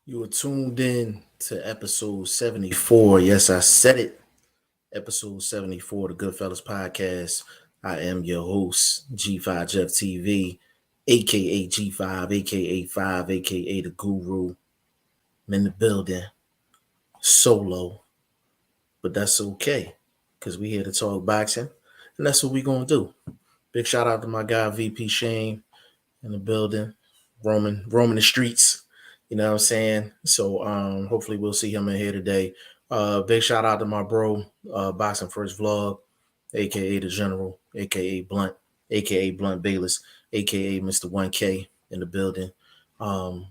You were tuned in to episode 74. Yes, I said it. Episode 74, the Goodfellas podcast. I am your host, G5 Jeff TV, aka G5, aka 5, aka the Guru. I'm in the building, solo, but that's okay because we here to talk boxing, and that's what we gonna do. Big shout out to my guy VP Shane in the building, roaming the streets. You know what I'm saying? So hopefully we'll see him in here today. Big shout out to my bro, Boxing First Vlog, aka the General, aka Blunt Bayless, aka Mr. 1K in the building. Um,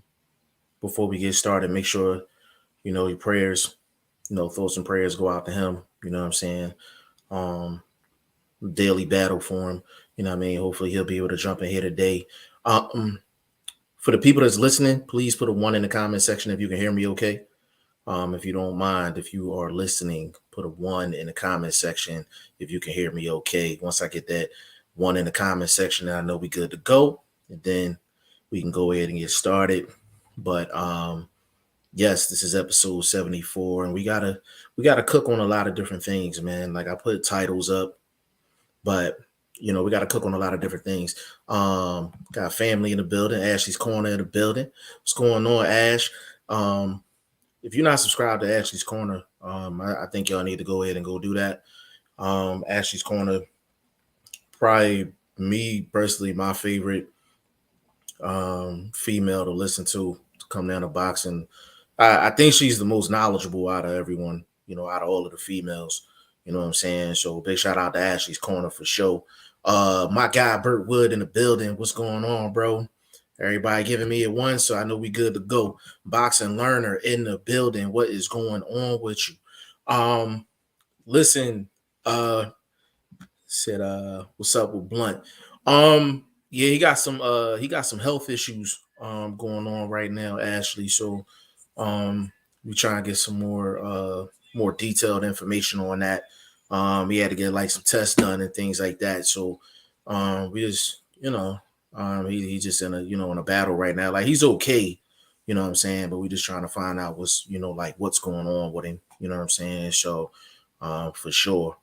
Before we get started, make sure your prayers, thoughts and prayers go out to him. You know what I'm saying? Um, Daily battle for him. You know what I mean? Hopefully he'll be able to jump in here today. Um, For the people that's listening, please put a one in the comment section if you can hear me okay. If you don't mind, if you are listening, put a one in the comment section if you can hear me okay. Once I get that one in the comment section, I know we good to go. And then we can go ahead and get started. But yes, this is episode 74, and we gotta cook on a lot of different things, man. Like I put titles up, but we got to cook on a lot of different things. Got family in the building. Ashley's Corner in the building. What's going on, Ash? If you're not subscribed to Ashley's Corner, I think y'all need to go ahead and go do that. Ashley's Corner, probably me personally, my favorite female to listen to come down to boxing. I think she's the most knowledgeable out of everyone, out of all of the females. You know what I'm saying? So big shout out to Ashley's Corner for sure. My guy Burt Wood in the building. What's going on, bro? Everybody giving me a one, so I know we good to go. Boxing learner in the building. What is going on with you? Listen, said what's up with Blunt? Yeah, he got some health issues going on right now, Ashley. So we try and get some more detailed information on that. He had to get like some tests done and things like that. So we just he's just in a battle right now. Like he's okay, you know what I'm saying, but we just trying to find out what's going on with him, you know what I'm saying. So for sure.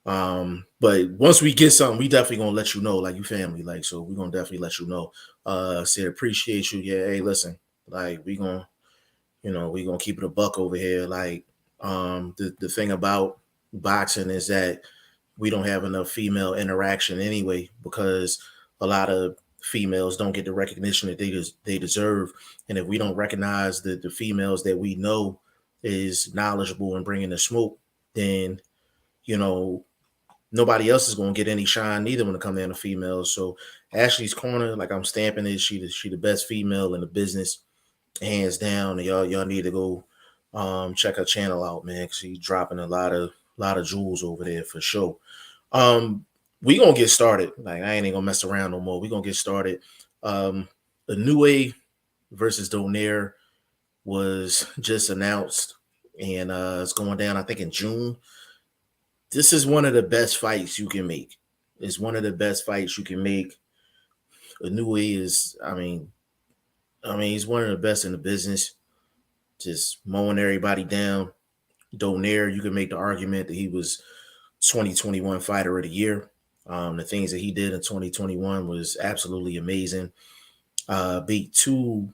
But once we get something, we definitely gonna let you know, like you family, like so we're gonna definitely let you know. Say appreciate you. Yeah, hey, listen, like we gonna keep it a buck over here. Like the thing about boxing is that we don't have enough female interaction anyway, because a lot of females don't get the recognition that they deserve. And if we don't recognize the females that we know is knowledgeable and bringing the smoke, then you know nobody else is going to get any shine neither when it comes down to females. So Ashley's Corner, like I'm stamping it, she the best female in the business, hands down. And y'all need to go check her channel out, man. 'Cause she's dropping a lot of jewels over there for sure. Um, we gonna get started. Like I ain't gonna mess around no more. We gonna get started. Inoue versus Donaire was just announced, and it's going down, I think, in June. This is one of the best fights you can make. It's one of the best fights you can make. Inoue is, he's one of the best in the business. Just mowing everybody down. Donaire, you can make the argument that he was 2021 Fighter of the Year. The things that he did in 2021 was absolutely amazing. Beat two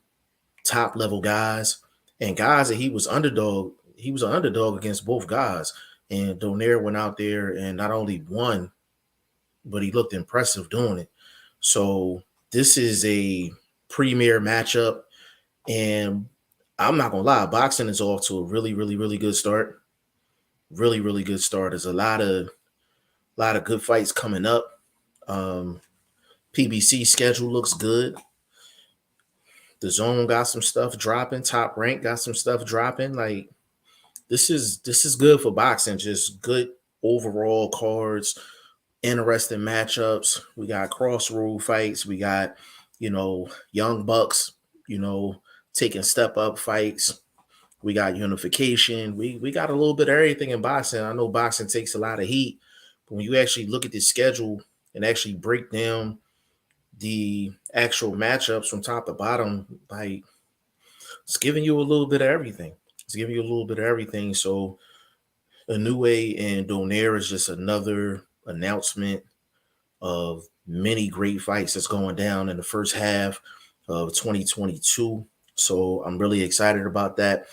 top level guys and guys that he was underdog. He was an underdog against both guys. And Donaire went out there and not only won, but he looked impressive doing it. So this is a premier matchup. And I'm not gonna lie, boxing is off to a really, really, really good start. Really, really good start. There's a lot of good fights coming up. PBC schedule looks good. The zone got some stuff dropping. Top rank got some stuff dropping. Like this is good for boxing. Just good overall cards, interesting matchups. We got crossroad fights. We got young bucks. Taking step up fights. We got unification. We got a little bit of everything in boxing. I know boxing takes a lot of heat, but when you actually look at the schedule and actually break down the actual matchups from top to bottom, like it's giving you a little bit of everything. It's giving you a little bit of everything. So Inoue and Donaire is just another announcement of many great fights that's going down in the first half of 2022. So I'm really excited about that.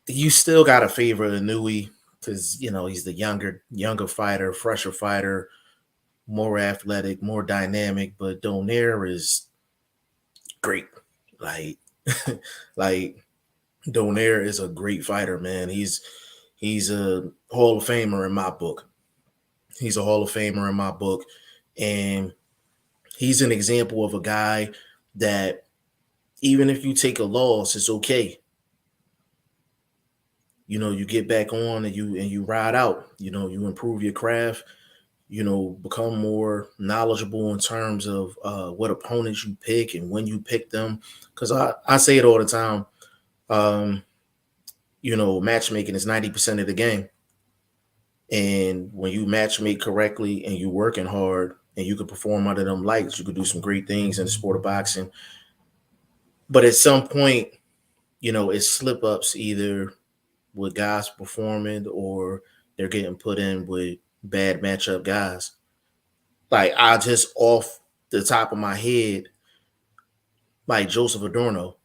You still got to favor Inoue because he's the younger fighter, fresher fighter, more athletic, more dynamic. But Donaire is great. Like, like Donaire is a great fighter, man. He's a Hall of Famer in my book. He's a Hall of Famer in my book, and he's an example of a guy that even if you take a loss, it's okay. You get back on and you ride out. You improve your craft. Become more knowledgeable in terms of what opponents you pick and when you pick them. Because I say it all the time. Um, matchmaking is 90% of the game. And when you matchmake correctly and you're working hard and you can perform under them lights, you could do some great things in the sport of boxing. But at some point, it's slip ups either with guys performing or they're getting put in with bad matchup guys. Like I just off the top of my head, like Joseph Adorno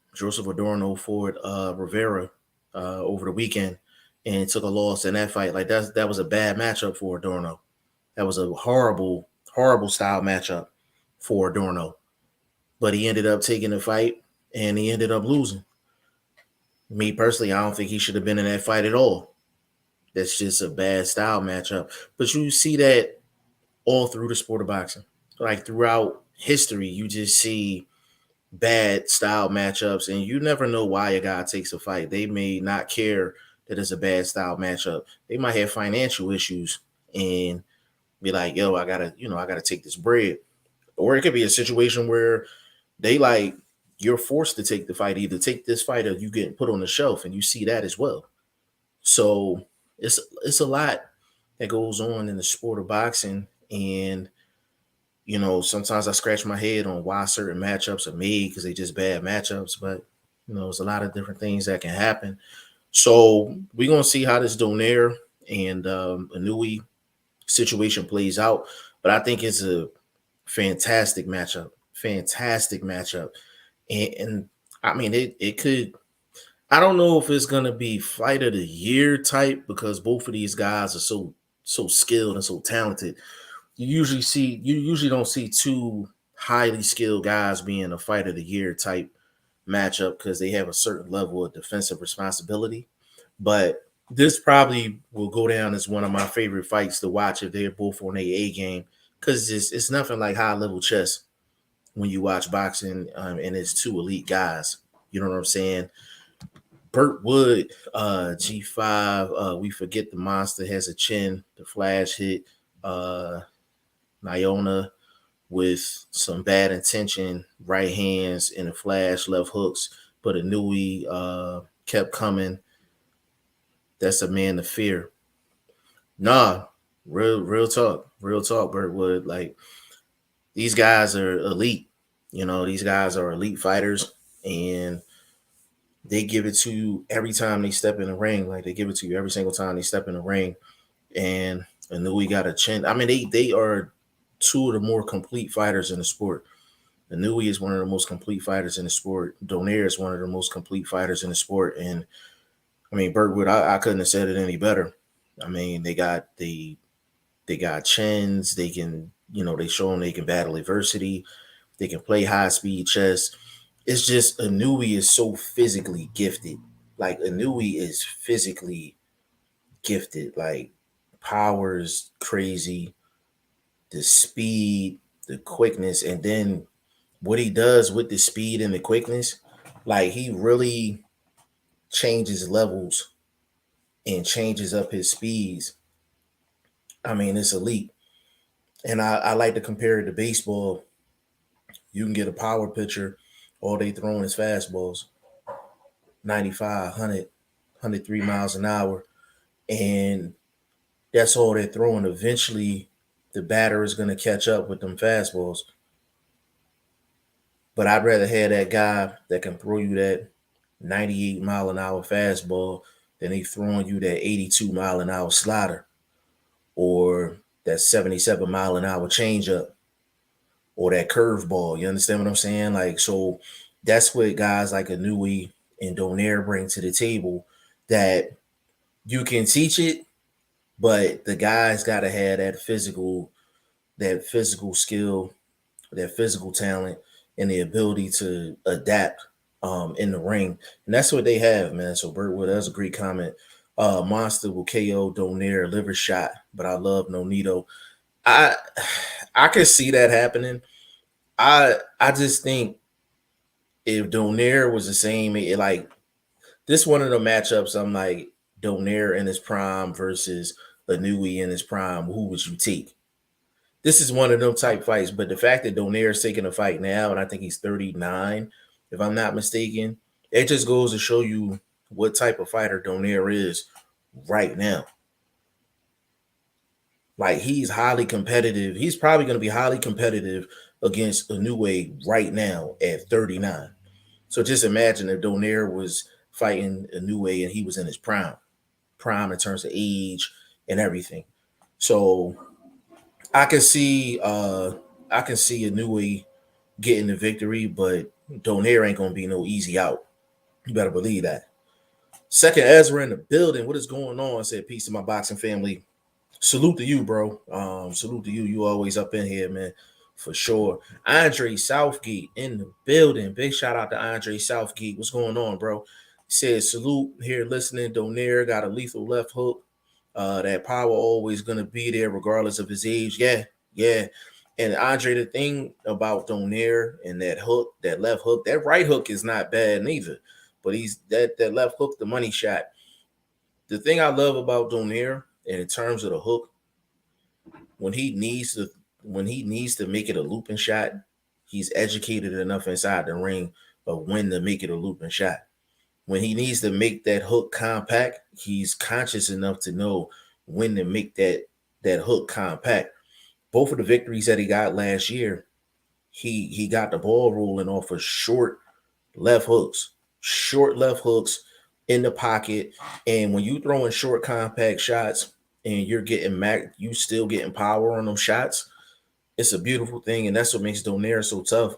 fought Rivera over the weekend and took a loss in that fight. Like that was a bad matchup for Adorno. That was a horrible, horrible style matchup for Adorno. But he ended up taking the fight and he ended up losing. Me personally, I don't think he should have been in that fight at all. That's just a bad style matchup. But you see that all through the sport of boxing. Like throughout history, you just see bad style matchups, and you never know why a guy takes a fight. They may not care that it's a bad style matchup. They might have financial issues and be like, yo, I gotta take this bread. Or it could be a situation where they like you're forced to take the fight, either take this fight or you get put on the shelf, and you see that as well. So it's a lot that goes on in the sport of boxing, and sometimes I scratch my head on why certain matchups are made because they just bad matchups. But there's a lot of different things that can happen. So we're gonna see how this Donaire and Inoue situation plays out. But I think it's a fantastic matchup. Fantastic matchup. And I mean it could. I don't know if it's gonna be fight of the year type because both of these guys are so skilled and so talented. You usually don't see two highly skilled guys being a fight of the year type matchup because they have a certain level of defensive responsibility. But this probably will go down as one of my favorite fights to watch if they're both on their A game because it's nothing like high level chess when you watch boxing and it's two elite guys. You know what I'm saying? Burt Wood, G5. We forget the monster has a chin. The flash hit. Niona with some bad intention, right hands and a flash, left hooks, but Inoue kept coming. That's a man to fear. Nah, real talk, Birdwood. Like these guys are elite. These guys are elite fighters, and they give it to you every time they step in the ring. Like they give it to you every single time they step in the ring. And Inoue got a chin. I mean, they are two of the more complete fighters in the sport. Inoue is one of the most complete fighters in the sport. Donaire is one of the most complete fighters in the sport. And I mean, Birdwood, I couldn't have said it any better. I mean, they got chins. They can, they show them they can battle adversity. They can play high speed chess. It's just Inoue is so physically gifted. Like Inoue is physically gifted. Like power is crazy. The speed, the quickness, and then what he does with the speed and the quickness, like he really changes levels and changes up his speeds. I mean, it's elite. And I like to compare it to baseball. You can get a power pitcher, all they throwing is fastballs, 95, 100, miles an hour. And that's all they're throwing. Eventually, the batter is going to catch up with them fastballs. But I'd rather have that guy that can throw you that 98-mile-an-hour fastball, then they throwing you that 82-mile-an-hour slider or that 77-mile-an-hour changeup or that curveball. You understand what I'm saying? Like, so that's what guys like Inoue and Donaire bring to the table, that you can teach it, but the guys got to have that physical skill, that physical talent, and the ability to adapt in the ring. And that's what they have, man. So Birdwood, that's a great comment. Monster will KO Donaire liver shot, but I love Nonito. I I can see that happening. I just think if Donaire was the same, like this one of the matchups, I'm like Donaire in his prime versus Inoue in his prime. Who would you take? This is one of them type fights. But the fact that Donaire is taking a fight now, and I think he's 39, if I'm not mistaken, it just goes to show you what type of fighter Donaire is right now. Like he's highly competitive. He's probably going to be highly competitive against Inoue right now at 39. So just imagine if Donaire was fighting Inoue and he was in his prime in terms of age and everything. So I can see Inoue getting the victory, but Donaire ain't gonna be no easy out. You better believe that. Second Ezra in the building. What is going on? Said peace to my boxing family. Salute to you, bro. Salute to you. You always up in here, man, for sure. Andre Southgate in the building. Big shout out to Andre Southgate. What's going on, bro? He said salute here listening. Donaire got a lethal left hook. That power always gonna be there regardless of his age. Yeah, yeah. And Andre, the thing about Donaire and that hook, that left hook, that right hook is not bad neither. But he's that left hook, the money shot. The thing I love about Donaire, and in terms of the hook, when he needs to make it a looping shot, he's educated enough inside the ring of when to make it a looping shot. When he needs to make that hook compact, he's conscious enough to know when to make that hook compact. Both of the victories that he got last year, he got the ball rolling off of short left hooks in the pocket. And when you throwing short compact shots and you're getting you still getting power on them shots, it's a beautiful thing. And that's what makes Donaire so tough,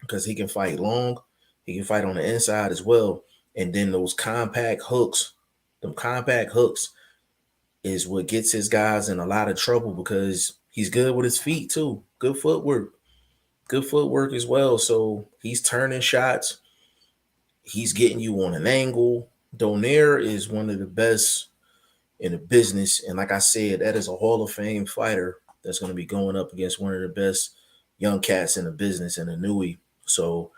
because he can fight long, he can fight on the inside as well. And then those compact hooks is what gets his guys in a lot of trouble, because he's good with his feet too. Good footwork as well. So he's turning shots. He's getting you on an angle. Donaire is one of the best in the business. And like I said, that is a Hall of Fame fighter that's going to be going up against one of the best young cats in the business in Inoue. So,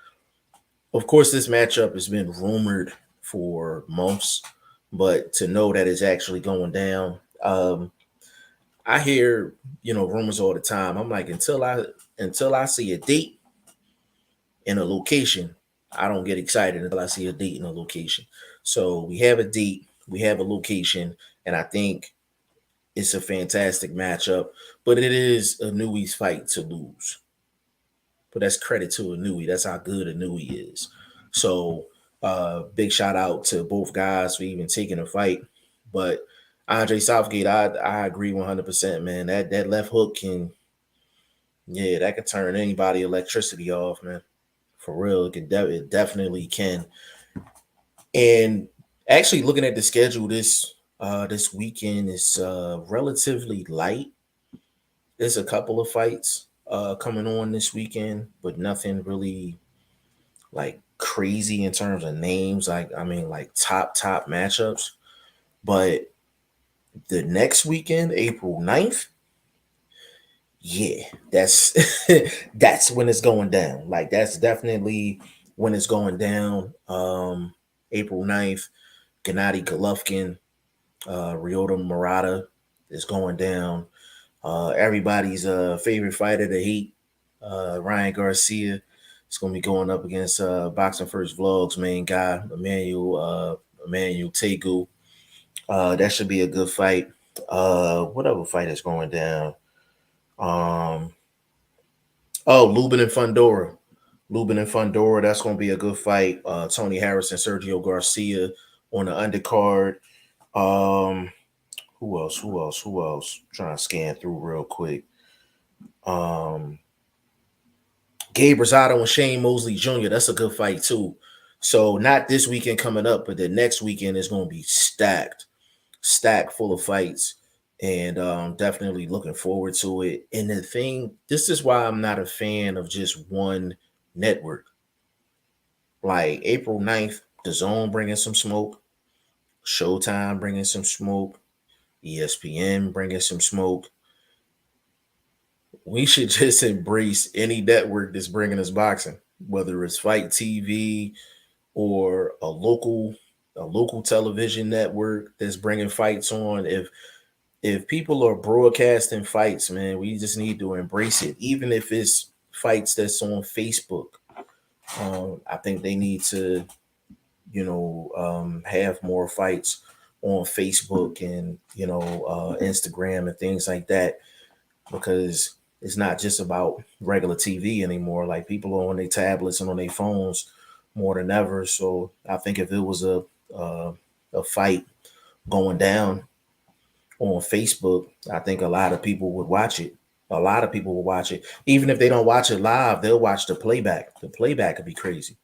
of course, this matchup has been rumored for months, but to know that it's actually going down, I hear rumors all the time. I'm like, until I see a date and a location, I don't get excited until I see a date and a location. So we have a date, we have a location, and I think it's a fantastic matchup. But it is Inoue's fight to lose. But that's credit to Inoue. That's how good Inoue is. So big shout out to both guys for even taking a fight. But Andre Southgate, I agree 100%, man. That left hook that can turn anybody electricity off, man. For real, it definitely can. And actually, looking at the schedule this weekend is relatively light. There's a couple of fights coming on this weekend, but nothing really like crazy in terms of names. Like top matchups. But the next weekend, April 9th, yeah, that's that's when it's going down. Like that's definitely when it's going down. April 9th, Gennady Golovkin, Ryota Murata is going down. Everybody's favorite fighter to hate, Ryan Garcia, is going to be going up against Boxing First Vlog's main guy, Emmanuel Tegu. That should be a good fight. What other fight is going down? Lubin and Fundora. Lubin and Fundora, that's going to be a good fight. Tony Harris and Sergio Garcia on the undercard. Um, who else? Who else? Who else? Trying to scan through real quick. Gabe Rosado and Shane Mosley Jr. That's a good fight too. So not this weekend coming up, but the next weekend is going to be stacked full of fights, and definitely looking forward to it. And the thing, this is why I'm not a fan of just one network. Like April 9th, the Zone bringing some smoke, Showtime bringing some smoke, ESPN bringing some smoke. We should just embrace any network that's bringing us boxing, whether it's Fight TV or a local television network that's bringing fights on. If people are broadcasting fights, man, we just need to embrace it, even if it's fights that's on Facebook. I think they need to, have more fights on Facebook and Instagram and things like that, because it's not just about regular TV anymore. Like people are on their tablets and on their phones more than ever. So I think if it was a fight going down on Facebook, I think a lot of people would watch it. A lot of people will watch it. Even if they don't watch it live, they'll watch the playback. The playback could be crazy.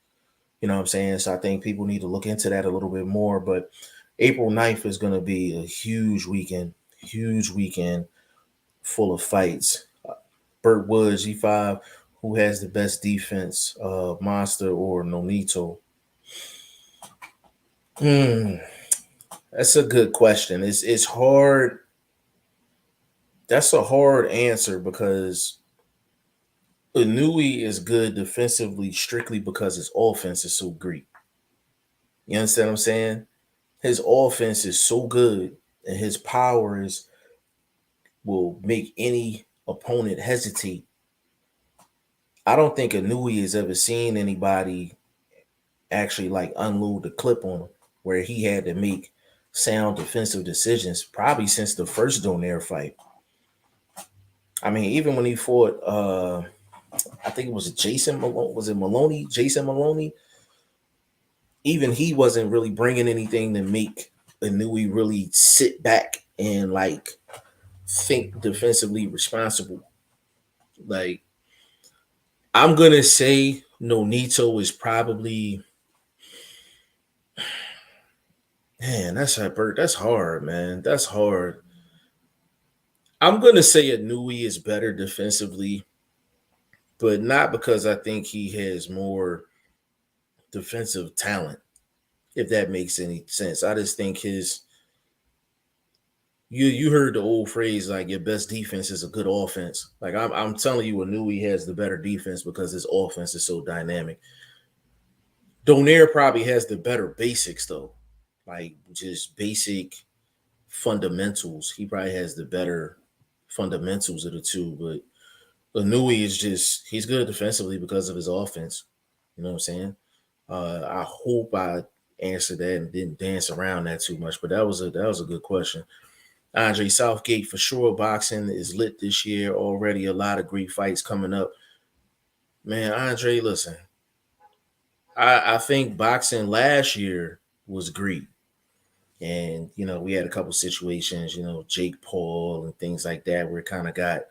You know what I'm saying? So I think people need to look into that a little bit more. But April 9th is going to be a huge weekend full of fights. Burt Woods, G5, who has the best defense, Monster or Nonito? That's a good question. It's hard. That's a hard answer because Inoue is good defensively strictly because his offense is so great. You understand what I'm saying? His offense is so good and his powers will make any opponent hesitate. I don't think Inoue has ever seen anybody actually like unload the clip on him where he had to make sound defensive decisions, probably since the first Donaire fight. I mean, even when he fought I think it was Jason Maloney. Was it Maloney? Jason Maloney? Even he wasn't really bringing anything to make Inoue really sit back and like think defensively responsible. Like, I'm gonna say Nonito is probably, man, that's hard, man. That's hard. I'm gonna say Inoue is better defensively, but not because I think he has more defensive talent, if that makes any sense. I just think you heard the old phrase like your best defense is a good offense. Like I'm telling you, Inoue has the better defense because his offense is so dynamic. Donaire probably has the better basics though, like just basic fundamentals. He probably has the better fundamentals of the two, but Inoue is just he's good defensively because of his offense. You know what I'm saying? I hope I answered that and didn't dance around that too much, but that was a good question. Andre Southgate for sure. Boxing is lit this year already. A lot of great fights coming up. Man, Andre, listen, I think boxing last year was great. And, we had a couple situations, Jake Paul and things like that, where it kind of got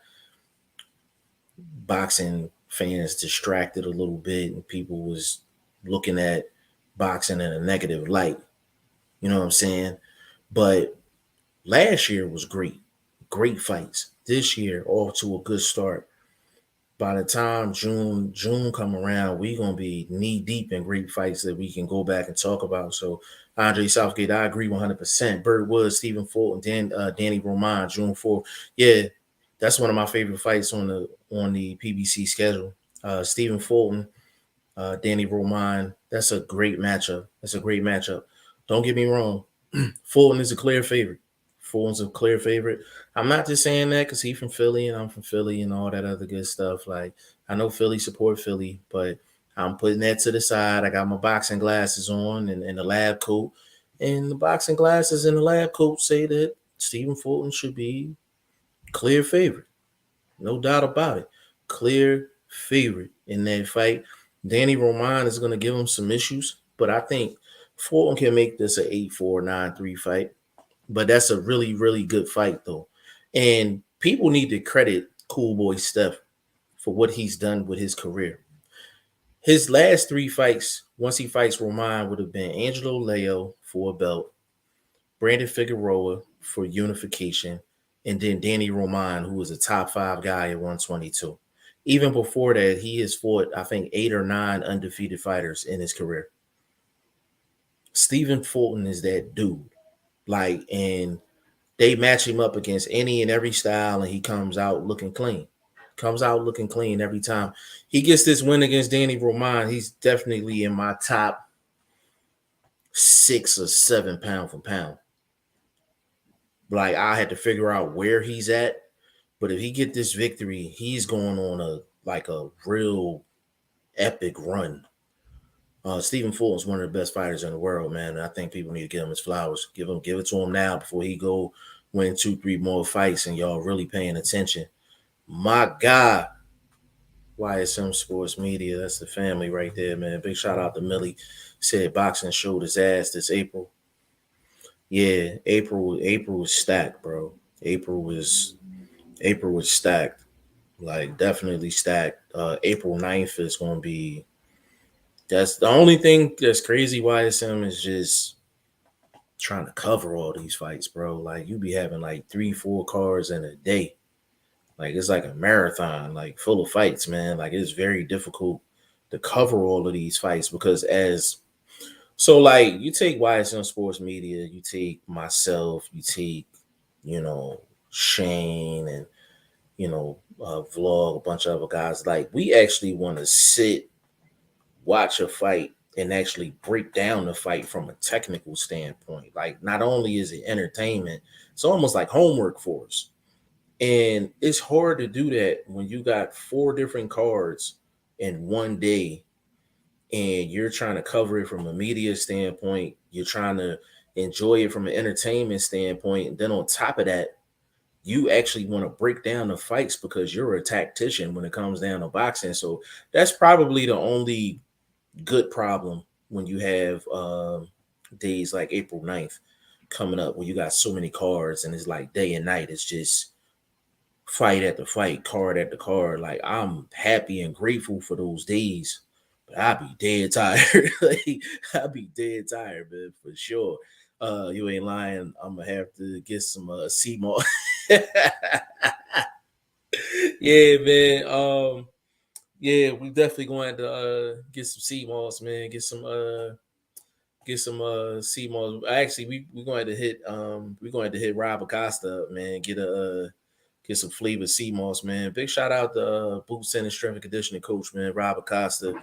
boxing fans distracted a little bit and people was looking at boxing in a negative light. You know what I'm saying? But last year was great. Great fights. This year, off to a good start. By the time June come around, we gonna be knee deep in great fights that we can go back and talk about. So Andre Southgate, I agree 100%. Burt Woods, Stephen Fulton, Danny Roman, June 4th. Yeah, that's one of my favorite fights on the PBC schedule. Stephen Fulton, Danny Roman. That's a great matchup. That's a great matchup. Don't get me wrong. Fulton is a clear favorite. Fulton's a clear favorite. I'm not just saying that because he's from Philly and I'm from Philly and all that other good stuff. Like, I know Philly support Philly, but I'm putting that to the side. I got my boxing glasses on and the lab coat. And the boxing glasses and the lab coat say that Stephen Fulton should be clear favorite. No doubt about it. Clear favorite in that fight. Danny Roman is going to give him some issues, but I think Fulton can make this a 8-4, 9-3 fight. But that's a really, really good fight, though. And people need to credit Cool Boy Steph for what he's done with his career. His last three fights, once he fights Roman, would have been Angelo Leo for a belt, Brandon Figueroa for unification, and then Danny Roman, who was a top 5 guy at 122. Even before that, he has fought, I think, 8 or 9 undefeated fighters in his career. Stephen Fulton is that dude. And they match him up against any and every style, and he comes out looking clean. Comes out looking clean every time. He gets this win against Danny Roman. He's definitely in my top 6 or 7 pound for pound. I had to figure out where he's at. But if he get this victory, he's going on a real epic run. Stephen Fulton's one of the best fighters in the world, man. And I think people need to give him his flowers. Give it to him now before he go win 2-3 more fights and y'all really paying attention. My God. YSM Sports Media, that's the family right there, man. Big shout out to Millie. Said boxing showed his ass this April. Yeah, April was stacked, bro. April was stacked. Definitely stacked. April 9th is gonna be, that's the only thing that's crazy. YSM is just trying to cover all these fights, bro. You be having 3-4 cards in a day. It's like a marathon, full of fights, man. It's very difficult to cover all of these fights because you take YSM Sports Media, you take myself, you take, Shane and, Vlog, a bunch of other guys. We actually want to sit, watch a fight, and actually break down the fight from a technical standpoint. Not only is it entertainment, it's almost like homework for us. And it's hard to do that when you got 4 different cards in one day and you're trying to cover it from a media standpoint. You're trying to enjoy it from an entertainment standpoint. And then on top of that, you actually want to break down the fights because you're a tactician when it comes down to boxing. So that's probably the only good problem when you have days like April 9th coming up when you got so many cards and it's day and night. It's just fight at the fight, card at the card. I'm happy and grateful for those days, but I be dead tired. I be dead tired, man, for sure. You ain't lying. I'm gonna have to get some CMOS. Yeah, man. Yeah, we definitely going to get some CMOS, man. Get some CMOS. Actually, we're going to hit Rob Acosta up, man. Get some flavor CMOS, man. Big shout out to Boot Center strength and conditioning coach, man, Rob Acosta,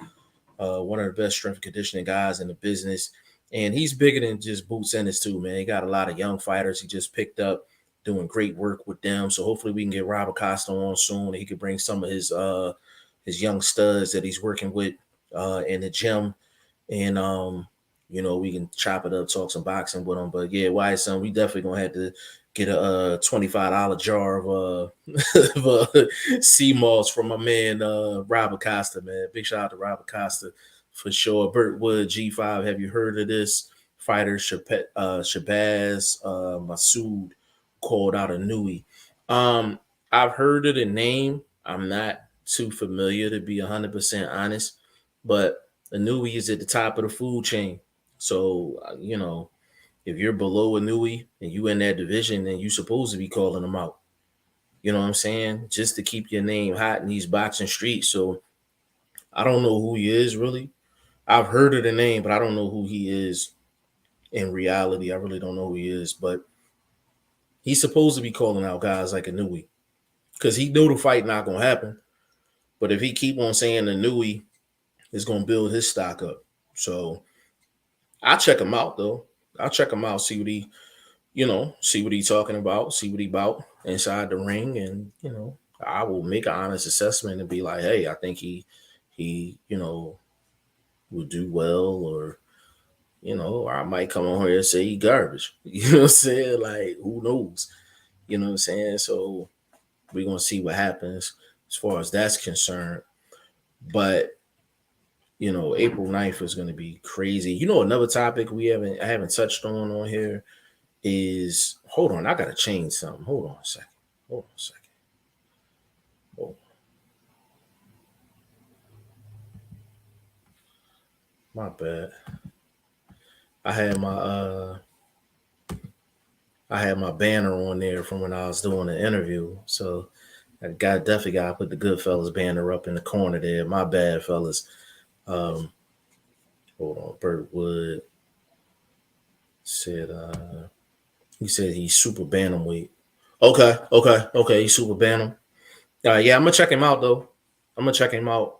one of the best strength and conditioning guys in the business. And he's bigger than just Boot Centers too, man. He got a lot of young fighters he just picked up, doing great work with them. So hopefully we can get Rob Acosta on soon and he could bring some of his young studs that he's working with in the gym. And we can chop it up, talk some boxing with him. But yeah, YSM, we definitely gonna have to get a $25 jar of CMOS from my man Rob Acosta, man. Big shout out to Rob Acosta for sure. Burt Wood, G5. Have you heard of this fighter Shabazz Masood called out Inoue? I've heard of the name. I'm not too familiar to be 100% honest, but Inoue is at the top of the food chain. So, if you're below Inoue and you in that division, then you're supposed to be calling them out. You know what I'm saying? Just to keep your name hot in these boxing streets. So I don't know who he is really. I've heard of the name, but I don't know who he is in reality. I really don't know who he is, but he's supposed to be calling out guys like Inoue because he knew the fight not going to happen. But if he keep on saying Inoue is going to build his stock up. So I'll check him out, though. I'll check him out, see what he's talking about, see what he about inside the ring. And, I will make an honest assessment and be like, hey, I think he will do well, or, I might come on here and say he garbage. You know what I'm saying? Who knows? You know what I'm saying? So we're going to see what happens as far as that's concerned. But, April 9th is going to be crazy. Another topic I haven't touched on here is, hold on, I got to change something. Hold on a second. Hold on a second. Oh, my bad. I had my uh I had my banner on there from when I was doing the interview. So I definitely got to put the Goodfellas banner up in the corner there. My bad, fellas. Um, Hold on. Birdwood said he said he's super bantamweight. Okay. He's super bantam. Yeah, I'm gonna check him out though. I'm gonna check him out.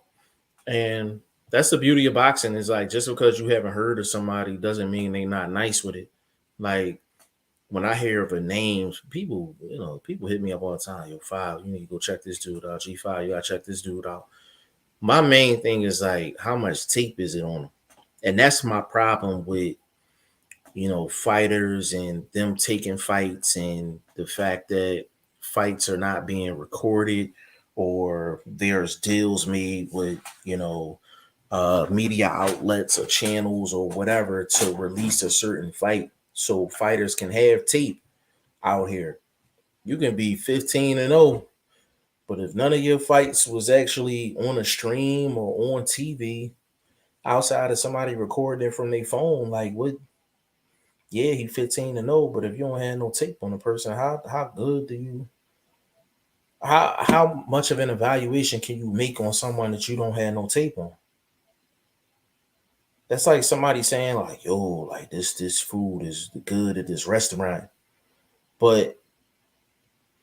And that's the beauty of boxing, is like, just because you haven't heard of somebody doesn't mean they not nice with it. Like, when I hear of a name, people hit me up all the time. Yo, Five, you need to go check this dude out. G5, you gotta check this dude out. My main thing is like, how much tape is it on him? And that's my problem with fighters and them taking fights, and the fact that fights are not being recorded, or there's deals made with media outlets or channels or whatever to release a certain fight so fighters can have tape out here. You can be 15-0, but if none of your fights was actually on a stream or on TV, outside of somebody recording it from their phone, like, what? Yeah, he 15-0, but if you don't have no tape on the person, how good do you how much of an evaluation can you make on someone that you don't have no tape on? That's like somebody saying like, yo, like this food is good at this restaurant, but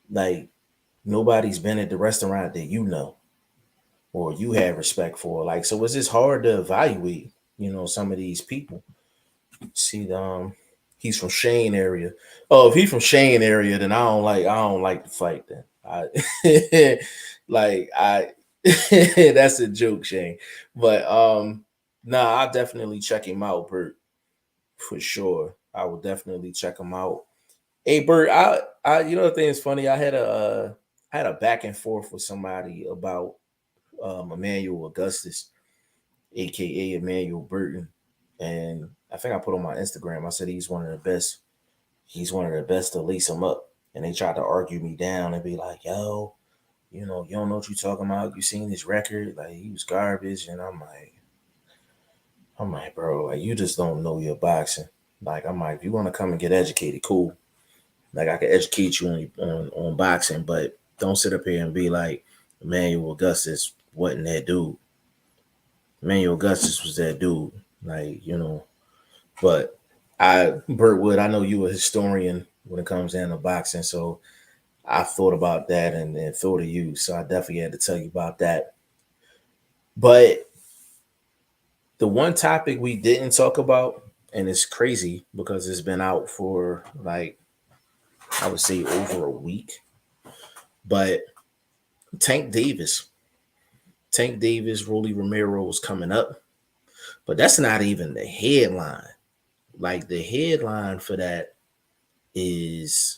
like nobody's been at the restaurant that or you have respect for. Like, so it's just hard to evaluate, some of these people. See, he's from Shane area. Oh, if he's from Shane area, then I don't like the fight. Then I that's a joke, Shane. But nah, I'll definitely check him out, Bert, for sure. I will definitely check him out. Hey, Bert, the thing is funny. I had a back and forth with somebody about Emmanuel Augustus, aka Emmanuel Burton, and I think I put on my Instagram. I said he's one of the best. He's one of the best to lace him up. And they tried to argue me down and be like, "Yo, you don't know what you're talking about. You seen his record? Like, he was garbage." And I'm like, bro, like, you just don't know your boxing. Like, I'm like, if you want to come and get educated, cool. Like, I can educate you on boxing, but don't sit up here and be like, Emmanuel Augustus wasn't that dude. Emmanuel Augustus was that dude. Like, but Burtwood, I know you a historian when it comes down to boxing, so I thought about that and thought of you. So I definitely had to tell you about that. But the one topic we didn't talk about, and it's crazy because it's been out for, like, I would say over a week, but Tank Davis, Rolly Romero is coming up, but that's not even the headline. Like, the headline for that is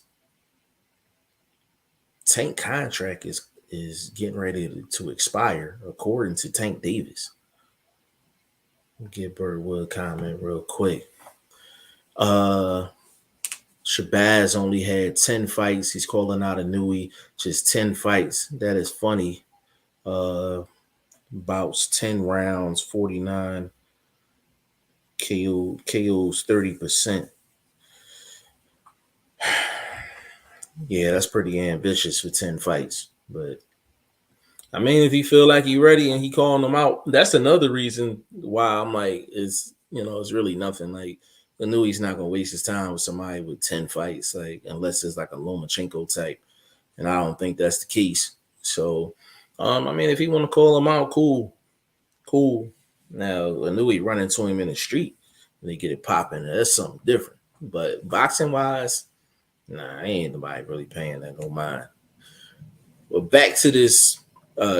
Tank contract is getting ready to expire, according to Tank Davis. Get Birdwood comment real quick. Shabazz only had 10 fights. He's calling out Inoue, just 10 fights. That is funny. Bouts 10 rounds, 49 KOs 30%. Yeah, that's pretty ambitious for 10 fights. But I mean, if he feel like he ready and he calling them out, that's another reason why I'm like, it's really nothing. Like, I knew he's not gonna waste his time with somebody with 10 fights, like, unless it's like a Lomachenko type, and I don't think that's the case. So, I mean, if he want to call him out, cool. Now, I knew he run into him in the street and they get it popping. That's something different. But boxing wise, nah, ain't nobody really paying that no mind. Well, back to this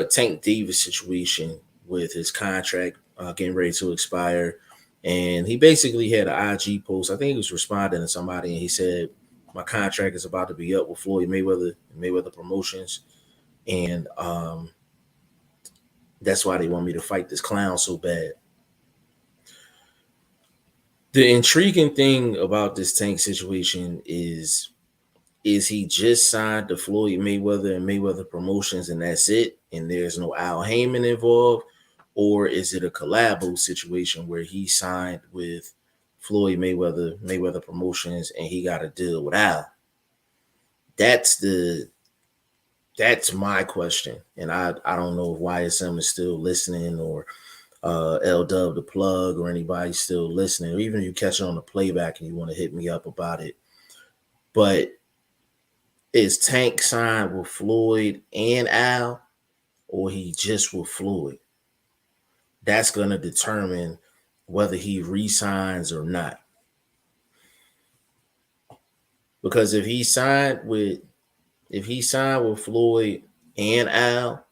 Tank Davis situation with his contract getting ready to expire. And he basically had an IG post. I think he was responding to somebody, and he said, my contract is about to be up with Floyd Mayweather Promotions. And that's why they want me to fight this clown so bad. The intriguing thing about this Tank situation is he just signed to Floyd Mayweather and Mayweather Promotions and that's it, and there's no Al Heyman involved, or is it a collabo situation where he signed with Floyd Mayweather Promotions, and he got a deal with Al? That's my question, and I don't know if YSM is still listening, or L Dub the plug, or anybody still listening, or even if you catch it on the playback and you want to hit me up about it. But is Tank signed with Floyd and Al, or he just with Floyd? That's going to determine whether he resigns or not. Because if he signed with Floyd and Al,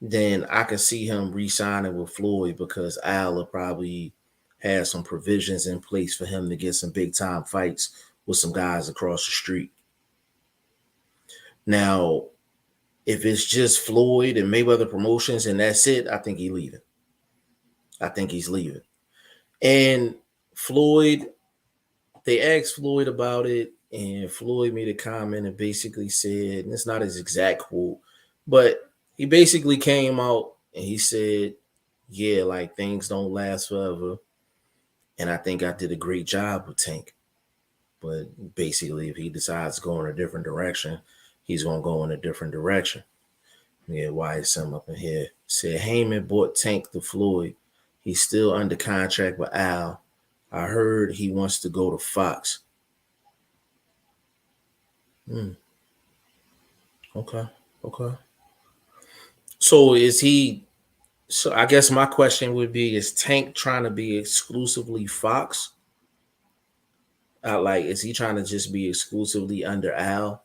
then I can see him re-signing with Floyd, because Al will probably have some provisions in place for him to get some big time fights with some guys across the street. Now, if it's just Floyd and Mayweather Promotions and that's it, I think he's leaving. And Floyd, they asked Floyd about it, and Floyd made a comment and basically said, and it's not his exact quote, but he basically came out and he said, yeah, like things don't last forever. And I think I did a great job with Tank. But basically, if he decides to go in a different direction, he's going to go in a different direction. Yeah, why is some up in here? Said Heyman bought Tank to Floyd. He's still under contract with Al. I heard he wants to go to Fox. Okay. So is he? So I guess my question would be: is Tank trying to be exclusively Fox? Like, is he trying to just be exclusively under Al?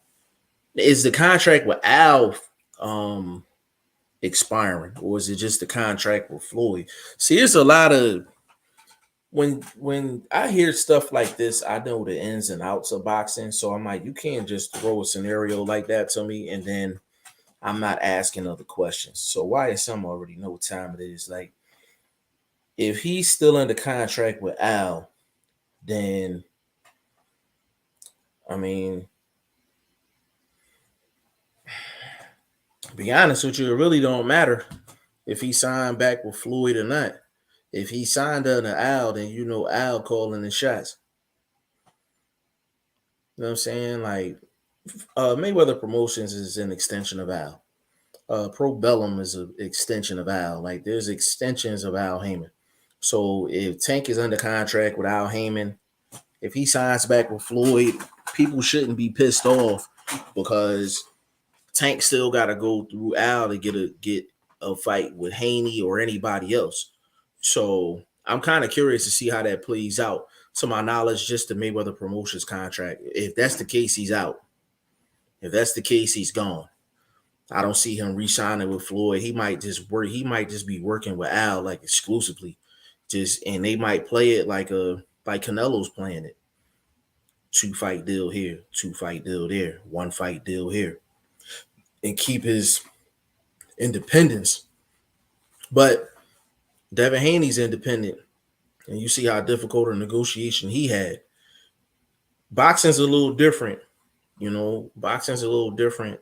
Is the contract with Al expiring, or is it just the contract with Floyd? See, there's a lot of when I hear stuff like this, I know the ins and outs of boxing. So I'm like, you can't just throw a scenario like that to me and then I'm not asking other questions. So YSM already know what time it is. Like, if he's still under contract with Al, then I mean, to be honest with you, it really don't matter if he signed back with Floyd or not. If he signed under Al, then you know Al calling the shots. You know what I'm saying? Like, Mayweather Promotions is an extension of Al. Pro Bellum is an extension of Al. Like, there's extensions of Al Heyman. So if Tank is under contract with Al Heyman, if he signs back with Floyd, people shouldn't be pissed off, because Tank still got to go through Al to get a fight with Haney or anybody else. So I'm kind of curious to see how that plays out. To my knowledge, just the Mayweather Promotions contract. If that's the case, he's out. If that's the case, he's gone. I don't see him re-signing with Floyd. He might just work. He might just be working with Al like exclusively, and they might play it like Canelo's playing it. 2-fight deal here, 2-fight deal there, 1-fight deal here, and keep his independence. But Devin Haney's independent, and you see how difficult a negotiation he had. Boxing's a little different, Boxing's a little different.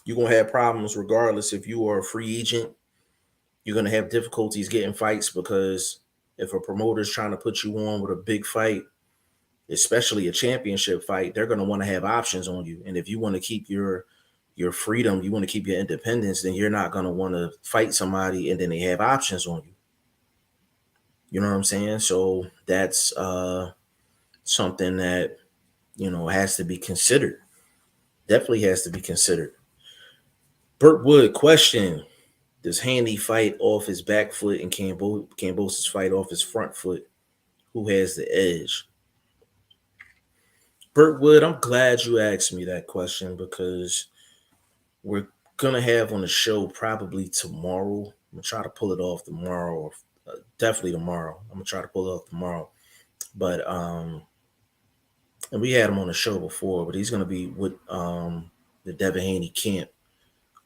You're gonna have problems regardless if you are a free agent. You're gonna have difficulties getting fights, because if a promoter's trying to put you on with a big fight, especially a championship fight, they're gonna want to have options on you. And if you want to keep your freedom, you want to keep your independence, then you're not gonna want to fight somebody and then they have options on you. You know what I'm saying? So that's something that has to be considered. Definitely has to be considered. Burt Wood question: does Haney fight off his back foot and Kambosos fight off his front foot? Who has the edge? Burt Wood, I'm glad you asked me that question, because we're gonna have on the show probably tomorrow. I'm gonna try to pull it off tomorrow, or definitely tomorrow. I'm gonna try to pull it off tomorrow. But and we had him on the show before, but he's gonna be with the Devin Haney camp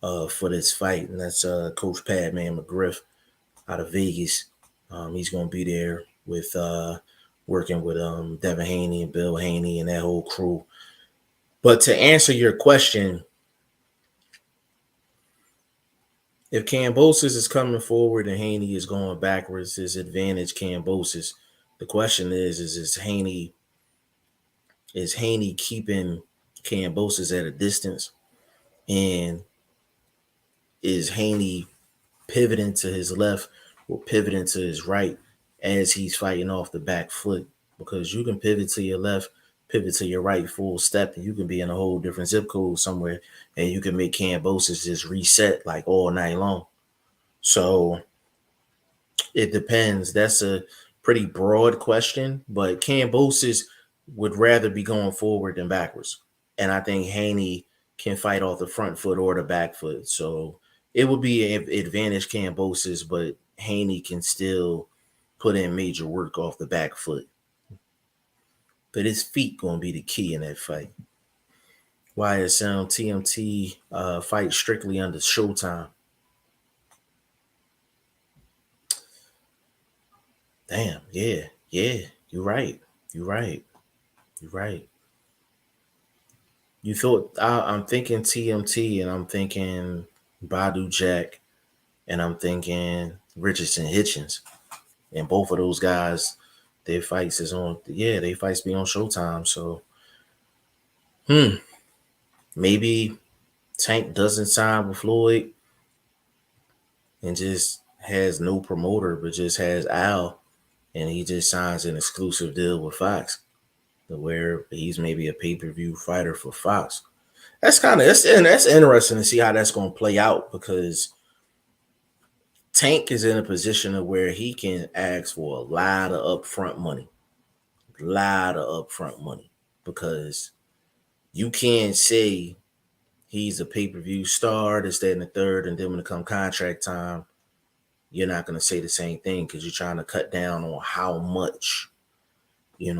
for this fight, and that's Coach Padman McGriff out of Vegas. He's gonna be there with working with Devin Haney and Bill Haney and that whole crew. But to answer your question, if Kambosos is coming forward and Haney is going backwards, his advantage Kambosos. The question is Haney keeping Kambosos at a distance, and is Haney pivoting to his left or pivoting to his right as he's fighting off the back foot? Because you can pivot to your left, pivot to your right full step, and you can be in a whole different zip code somewhere, and you can make Kambosos just reset like all night long. So it depends. That's a pretty broad question, but Kambosos would rather be going forward than backwards. And I think Haney can fight off the front foot or the back foot. So it would be an advantage Kambosos, but Haney can still put in major work off the back foot. But his feet going to be the key in that fight. YSL TMT fight strictly under Showtime. Damn, yeah, you're right. You're right. You're right. You thought I'm thinking TMT and I'm thinking Badu Jack and I'm thinking Richardson Hitchens. And both of those guys, their fights is on they fights be on Showtime. So maybe Tank doesn't sign with Floyd and just has no promoter, but just has Al, and he just signs an exclusive deal with Fox, where he's maybe a pay-per-view fighter for Fox. That's interesting to see how that's going to play out, because Tank is in a position of where he can ask for a lot of upfront money, because you can't say he's a pay-per-view star, this, that, and the third, and then when it comes contract time, you're not going to say the same thing because you're trying to cut down on how much you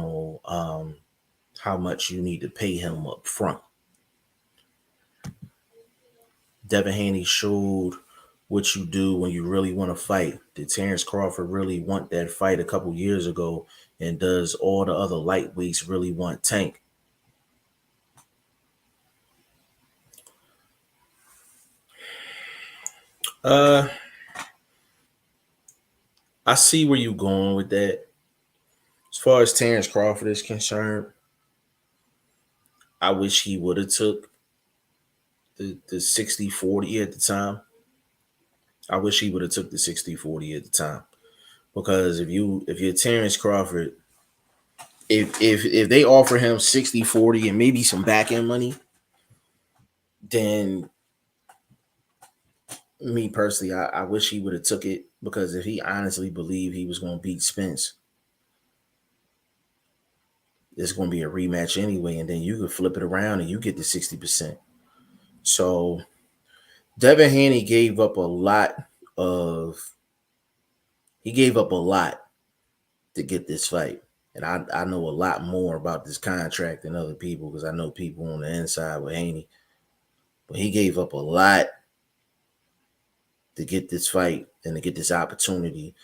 need to pay him up front. Devin Haney showed what you do when you really want to fight. Did Terrence Crawford really want that fight a couple years ago? And does all the other lightweights really want Tank? I see where you're going with that. As far as Terrence Crawford is concerned, I wish he would have took the 60-40 at the time. I wish he would have took the 60-40 at the time. Because if you're Terrence Crawford, if they offer him 60-40 and maybe some back end money, then me personally, I wish he would have took it, because if he honestly believed he was going to beat Spence, it's going to be a rematch anyway, and then you could flip it around and you get the 60%. So Devin Haney gave up a lot to get this fight. And I know a lot more about this contract than other people, because I know people on the inside with Haney. But he gave up a lot to get this fight and to get this opportunity.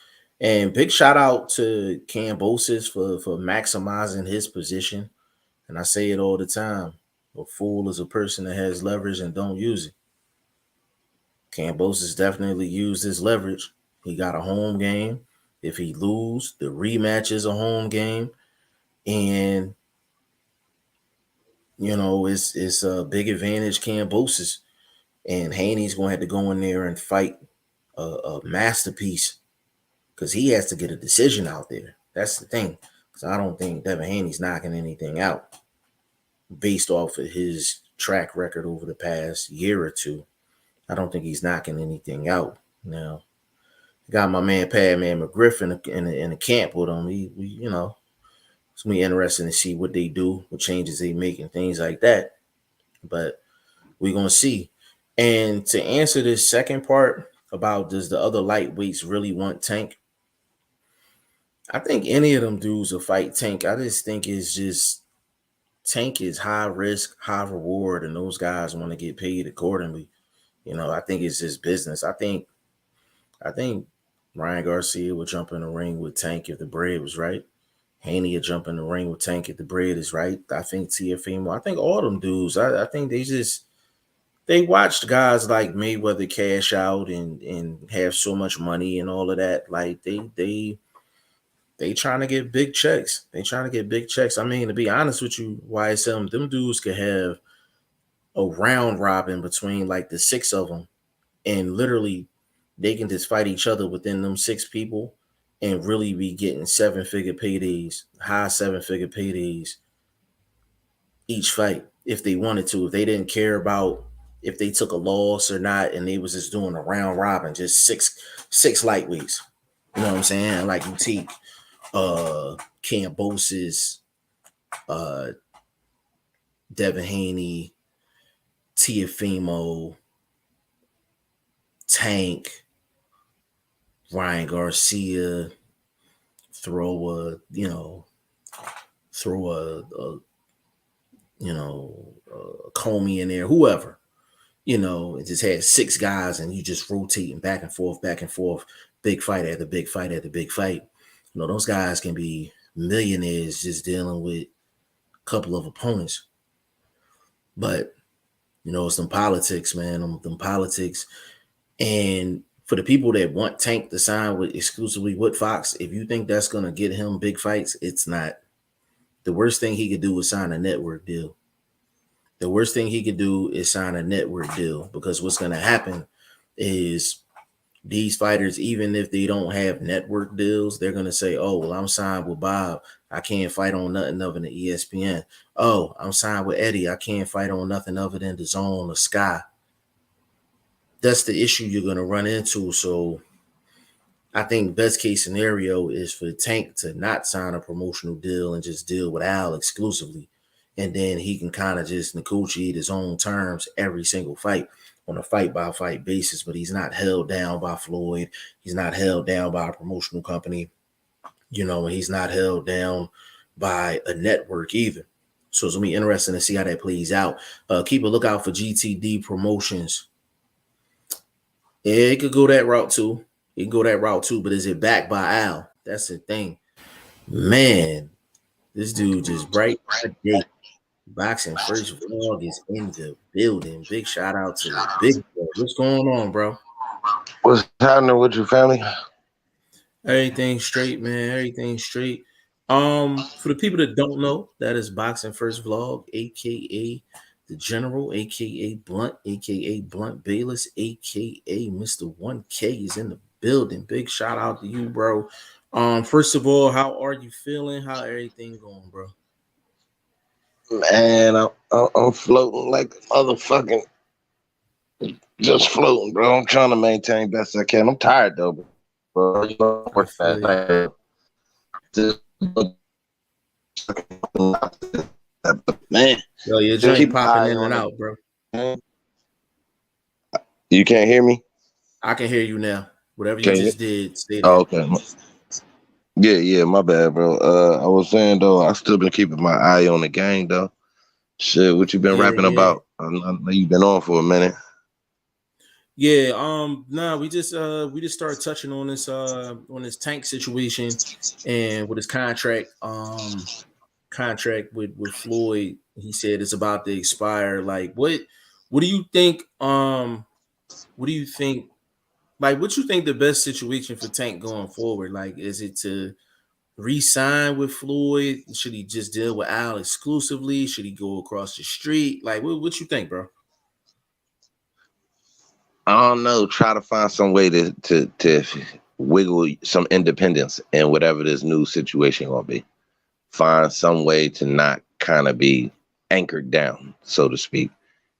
And big shout out to Kambosos for maximizing his position. And I say it all the time: a fool is a person that has leverage and don't use it. Kambosos definitely used his leverage. He got a home game. If he lose, the rematch is a home game. And it's a big advantage Kambosos. And Haney's going to have to go in there and fight a masterpiece, because he has to get a decision out there. That's the thing. Because I don't think Devin Haney's knocking anything out based off of his track record over the past year or two. I don't think he's knocking anything out. Now, got my man Padman McGriff in the camp with him. It's going to be interesting to see what they do, what changes they make, and things like that. But we're going to see. And to answer this second part about, does the other lightweights really want Tank? I think any of them dudes will fight Tank. I just think it's just Tank is high risk, high reward, and those guys want to get paid accordingly. I think it's just business. I think Ryan Garcia would jump in the ring with Tank if the bread was right. Haney will jump in the ring with Tank if the bread is right. I think Tiafimo. I think all them dudes. I think they watched guys like Mayweather cash out and have so much money and all of that. Like they trying to get big checks. They trying to get big checks. I mean, to be honest with you, YSM, them dudes could have a round robin between like the 6 of them, and literally they can just fight each other within them 6 people and really be getting 7-figure paydays, high 7-figure paydays each fight if they wanted to. If they didn't care about if they took a loss or not, and they was just doing a round robin, just six lightweights. You know what I'm saying? Like you take Cambosis, uh Devin Haney, Tiafimo, Tank, Ryan Garcia, throw a Comey in there, whoever, it just had 6 guys and you just rotating back and forth, big fight after big fight after big fight. Those guys can be millionaires just dealing with a couple of opponents. But, it's them politics, man, them politics. And for the people that want Tank to sign exclusively with Fox, if you think that's going to get him big fights, it's not. The worst thing he could do is sign a network deal. The worst thing he could do is sign a network deal, because what's going to happen is these fighters, even if they don't have network deals, they're going to say, oh, well, I'm signed with Bob. I can't fight on nothing other than ESPN. Oh, I'm signed with Eddie. I can't fight on nothing other than the Zone or Sky. That's the issue you're going to run into. So I think best case scenario is for Tank to not sign a promotional deal and just deal with Al exclusively. And then he can kind of just negotiate his own terms every single fight on a fight-by-fight basis. But he's not held down by Floyd. He's not held down by a promotional company. He's not held down by a network either. So it's going to be interesting to see how that plays out. Keep a lookout for GTD Promotions. Yeah, it could go that route too. But is it backed by Al? That's the thing. Man, this dude just bright day. Boxing First Vlog is in the building. Big shout out to the big boy. What's going on, bro? What's happening with your family? Everything straight, man. Everything straight. For the people that don't know, that is Boxing First Vlog, aka the General, aka Blunt Bayless, aka Mr. 1K is in the building. Big shout out to you, bro. First of all, how are you feeling? How everything going, bro? Man, I'm floating like a motherfucking, just floating, bro. I'm trying to maintain best I can. I'm tired though, bro. Work fast. Man, yo, your joint popping in and out, bro. You can't hear me? I can hear you now. Whatever you just did, stay there. Oh, okay. Yeah, my bad, bro. I was saying though, I still been keeping my eye on the game though. Shit, what you been rapping about? I know you've been on for a minute. Yeah, we just started touching on this Tank situation and with his contract with Floyd. He said it's about to expire. Like, what do you think? What you think the best situation for Tank going forward? Like, is it to re-sign with Floyd? Should he just deal with Al exclusively? Should he go across the street? Like, what you think, bro? I don't know. Try to find some way to wiggle some independence in whatever this new situation gonna be. Find some way to not kind of be anchored down, so to speak.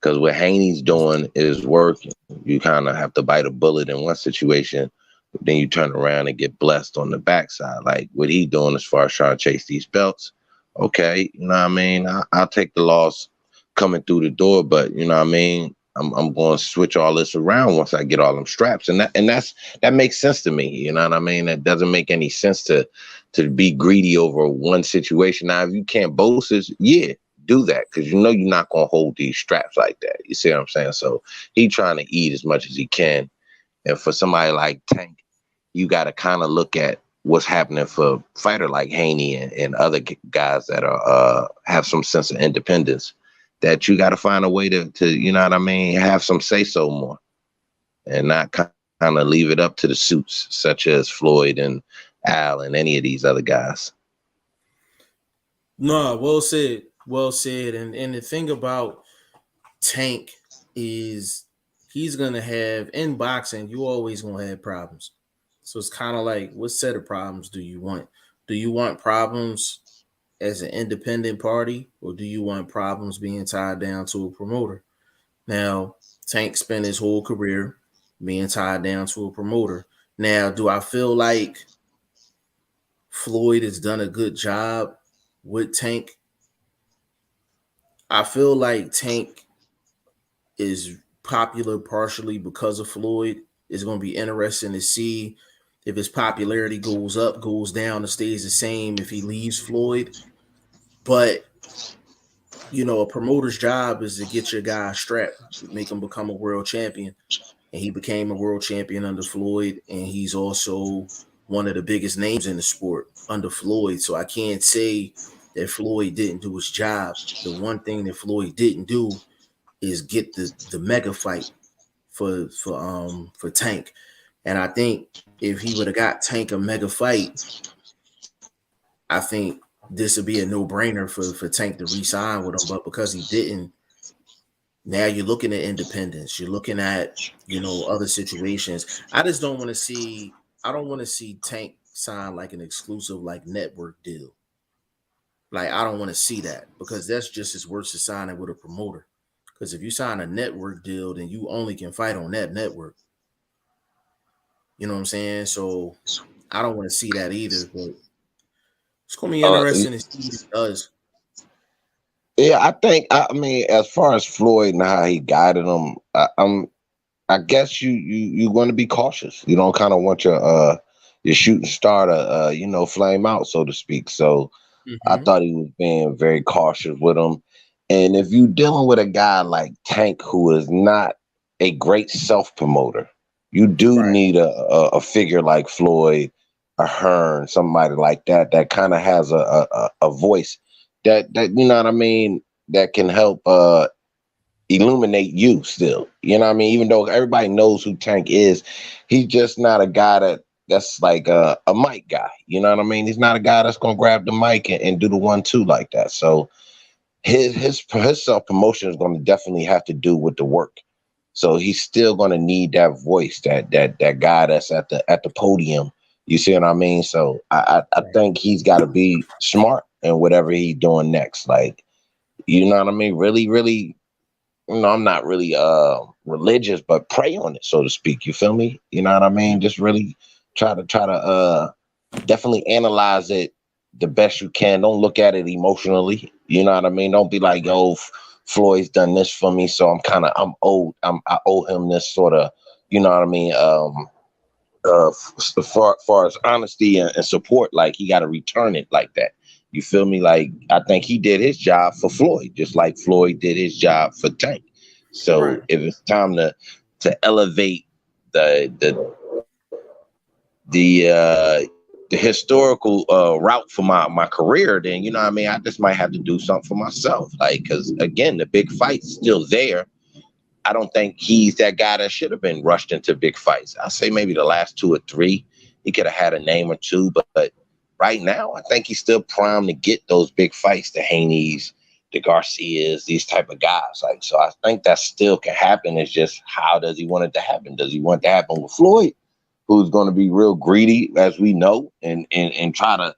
Because what Haney's doing is working. You kind of have to bite a bullet in one situation, but then you turn around and get blessed on the backside. Like what he doing as far as trying to chase these belts. Okay, you know what I mean? I'll take the loss coming through the door, but you know what I mean? I'm going to switch all this around once I get all them straps, and that makes sense to me. You know what I mean? That doesn't make any sense to be greedy over one situation. Now, if you can't boast this, yeah, do that, because you're not going to hold these straps like that. You see what I'm saying? So he trying to eat as much as he can, and for somebody like Tank, you got to kind of look at what's happening for fighter like Haney and other guys that are have some sense of independence, that you got to find a way to you know what I mean, have some say so more, and not kind of leave it up to the suits such as Floyd and Al and any of these other guys. No, well said. Well said. And the thing about Tank is he's gonna have in boxing, you always gonna have problems. So it's kind of like, what set of problems do you want? Do you want problems as an independent party, or do you want problems being tied down to a promoter? Now, Tank spent his whole career being tied down to a promoter. Now, do I feel like Floyd has done a good job with Tank? I feel like Tank is popular partially because of Floyd. It's going to be interesting to see if his popularity goes up, goes down, or stays the same if he leaves Floyd. But a promoter's job is to get your guy strapped, make him become a world champion. And he became a world champion under Floyd, and he's also one of the biggest names in the sport under Floyd. So I can't say that Floyd didn't do his job. The one thing that Floyd didn't do is get the mega fight for Tank. And I think if he would have got Tank a mega fight, I think this would be a no-brainer for Tank to re-sign with him. But because he didn't, now you're looking at independence. You're looking at, other situations. I just don't want to see. I don't want to see Tank sign like an exclusive like network deal. Like I don't want to see that, because that's just as worse as signing with a promoter. Because if you sign a network deal, then you only can fight on that network. You know what I'm saying? So I don't want to see that either. But it's gonna be Uh, interesting to see what he does. yeah, I mean, as far as Floyd and how he guided him, I guess you're going to be cautious. You don't kind of want your shooting star to flame out, so to speak. So I Mm-hmm. thought he was being very cautious with him. And if you're dealing with a guy like Tank, who is not a great self promoter, you do Right. need a figure like Floyd, a Hearn, somebody like that that kind of has a voice that you know what I mean, that can help illuminate you still. You know what I mean? Even though everybody knows who Tank is, he's just not a guy that's like a mic guy. You know what I mean? He's not a guy that's gonna grab the mic and do the 1-2 like that. So his self promotion is going to definitely have to do with the work. So he's still going to need that voice, that guy that's at the podium. You see what I mean? So I Right. think he's got to be smart in whatever he's doing next. Like, you know what I mean? Really, really, I'm not really religious, but pray on it, so to speak. You feel me? You know what I mean? Just really try to definitely analyze it the best you can. Don't look at it emotionally. You know what I mean? Don't be like, Right. yo, Floyd's done this for me, so I'm owed. I owe him this sort of, you know what I mean? Far as honesty and support, like he got to return it like that. You feel me? Like I think he did his job for Floyd, just like Floyd did his job for Tank. Right. So if it's time to elevate the the uh the historical route for my career, then you know what I mean, I just might have to do something for myself, like, because again, the big fight's still there. I don't think he's that guy that should have been rushed into big fights. I say maybe the last 2 or 3 he could have had a name or two, but right now I think he's still primed to get those big fights, the Haney's, the Garcias, these type of guys. Like, so I think that still can happen. It's just, how does he want it to happen? Does he want it to happen with Floyd, who's going to be real greedy, as we know, and try to,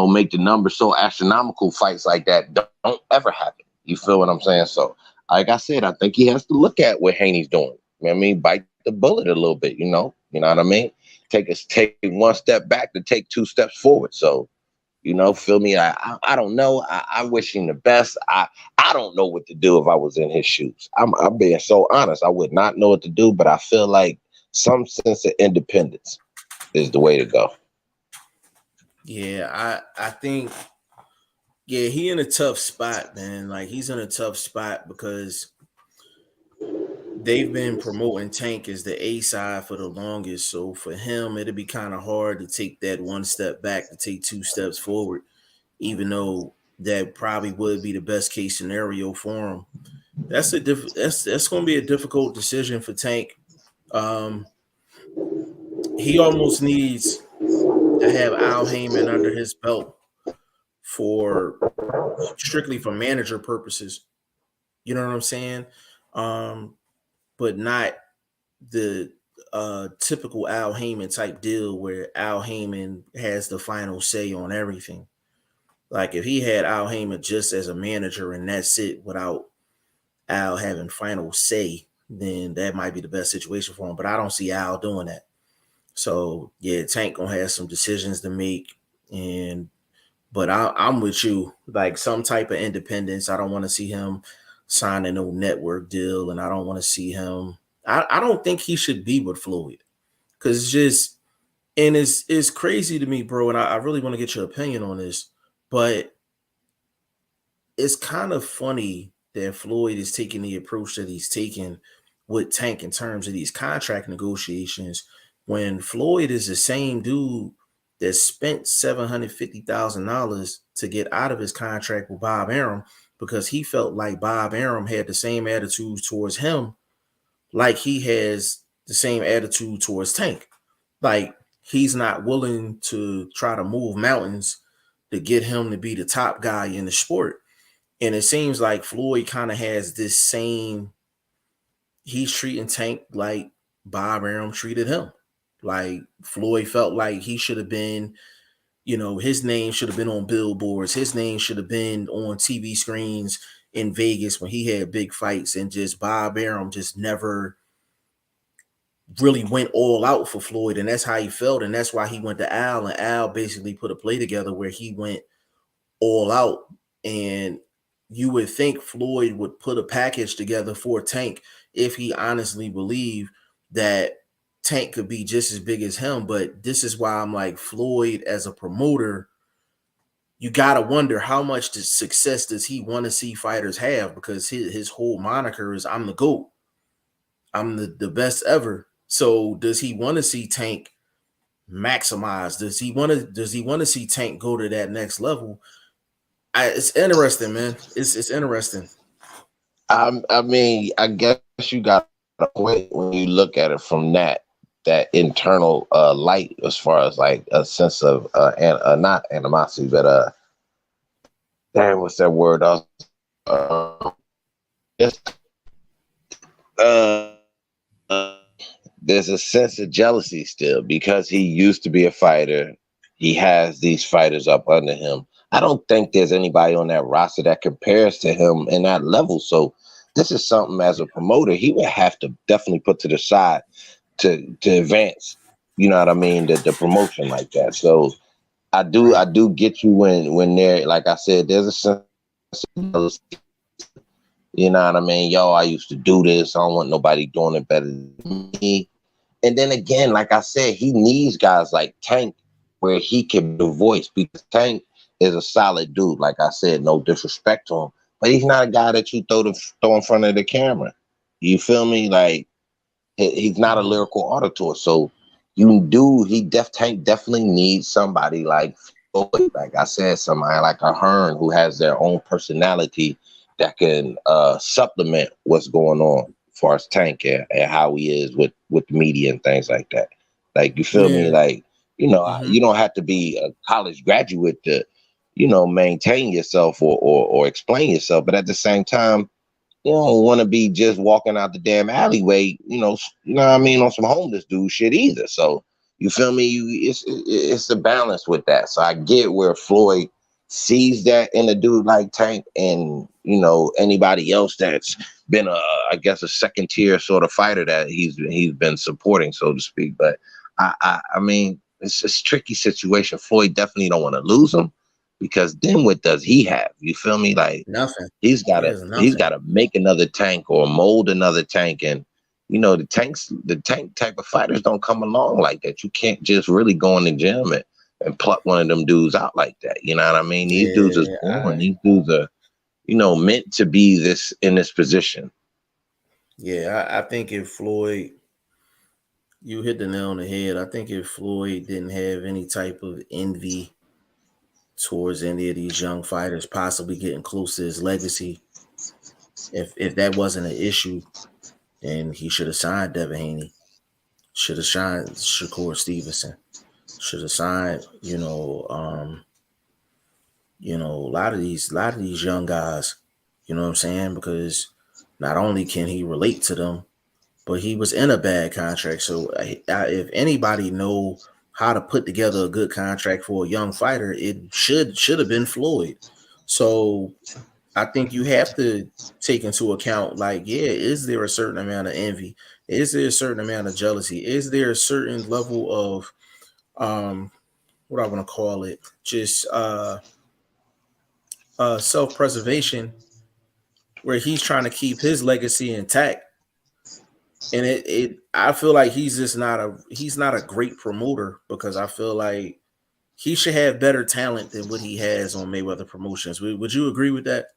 make the numbers so astronomical? Fights like that don't ever happen. You feel what I'm saying? So, like I said, I think he has to look at what Haney's doing. You know what I mean? Bite the bullet a little bit, You know what I mean? Take one step back to take 2 steps forward. So, feel me? I don't know. I wish him the best. I don't know what to do if I was in his shoes. I'm being so honest. I would not know what to do, but I feel like some sense of independence is the way to go. Yeah, I think, yeah, he in a tough spot, man. Like he's in a tough spot because they've been promoting Tank as the A side for the longest. So for him, it'd be kind of hard to take that one step back to take two steps forward, even though that probably would be the best case scenario for him. That's going to be a difficult decision for Tank. Um, he almost needs to have Al Heyman under his belt for strictly for manager purposes. You know what I'm saying? Um, but not the typical Al Heyman type deal where Al Heyman has the final say on everything. Like if he had Al Heyman just as a manager and that's it without Al having final say, then that might be the best situation for him. But I don't see Al doing that. So yeah, Tank gonna have some decisions to make, and but I'm with you. Like some type of independence. I don't want to see him sign a no network deal, and I don't want to see him. I don't think he should be with Floyd because it's just and it's crazy to me, bro. And I really want to get your opinion on this, but it's kind of funny that Floyd is taking the approach that he's taking with Tank in terms of these contract negotiations when Floyd is the same dude that spent $750,000 to get out of his contract with Bob Arum because he felt like Bob Arum had the same attitude towards him like he has the same attitude towards Tank. Like he's not willing to try to move mountains to get him to be the top guy in the sport. And it seems like Floyd kind of has this same, he's treating Tank like Bob Arum treated him. Like Floyd felt like he should have been, his name should have been on billboards. His name should have been on TV screens in Vegas when he had big fights. And just Bob Arum just never really went all out for Floyd. And that's how he felt. And that's why he went to Al. And Al basically put a play together where he went all out. And you would think Floyd would put a package together for Tank if he honestly believed that Tank could be just as big as him. But this is why I'm like, Floyd as a promoter, you got to wonder how much success does he want to see fighters have, because his whole moniker is I'm the GOAT. I'm the best ever. So does he want to see Tank maximize? Does he want to see Tank go to that next level? It's interesting, man. It's interesting. I mean, I guess you got a point when you look at it from that internal light, as far as like a sense of not animosity, but damn, what's that word? Just, uh, there's a sense of jealousy still because he used to be a fighter. He has these fighters up under him. I don't think there's anybody on that roster that compares to him in that level. So this is something as a promoter he would have to definitely put to the side to advance. You know what I mean? The promotion like that. So I do get you when there, like I said, there's a sense of jealousy. You know what I mean? Yo, I used to do this. I don't want nobody doing it better than me. And then again, like I said, he needs guys like Tank where he can be the voice, because Tank is a solid dude. Like I said, no disrespect to him, but he's not a guy that you throw in front of the camera. You feel me? Like he's not a lyrical orator. So Tank definitely needs somebody like Floyd. Like I said, somebody like a Hearn who has their own personality that can supplement what's going on as far as Tank and how he is with the media and things like that. Like, you feel me? Yeah. Like, you don't have to be a college graduate to, maintain yourself or explain yourself. But at the same time, you don't want to be just walking out the damn alleyway, what I mean, on some homeless dude shit either. So you feel me? It's a balance with that. So I get where Floyd sees that in a dude like Tank, and anybody else that's been I guess a second tier sort of fighter that he's been supporting, so to speak. But I mean, it's a tricky situation. Floyd definitely don't want to lose him, because then what does he have? You feel me? Like, Nothing. he's He gotta has nothing. make another Tank or mold another Tank. And the tank type of fighters don't come along like that. You can't just really go in the gym and pluck one of them dudes out like that. You know what I mean? These dudes is born. These dudes are, meant to be in this position. Yeah, I think if Floyd, you hit the nail on the head. I think if Floyd didn't have any type of envy towards any of these young fighters possibly getting close to his legacy, if that wasn't an issue, then he should have signed Devin Haney, should have signed Shakur Stevenson, should have signed, a lot of these young guys, you know what I'm saying? Because not only can he relate to them, but he was in a bad contract. So if anybody know how to put together a good contract for a young fighter, it should have been Floyd. So I think you have to take into account, like, yeah, is there a certain amount of envy? Is there a certain amount of jealousy? Is there a certain level of what I want to call it, just self-preservation, where he's trying to keep his legacy intact? And I feel like he's not a great promoter, because I feel like he should have better talent than what he has on Mayweather Promotions. Would you agree with that?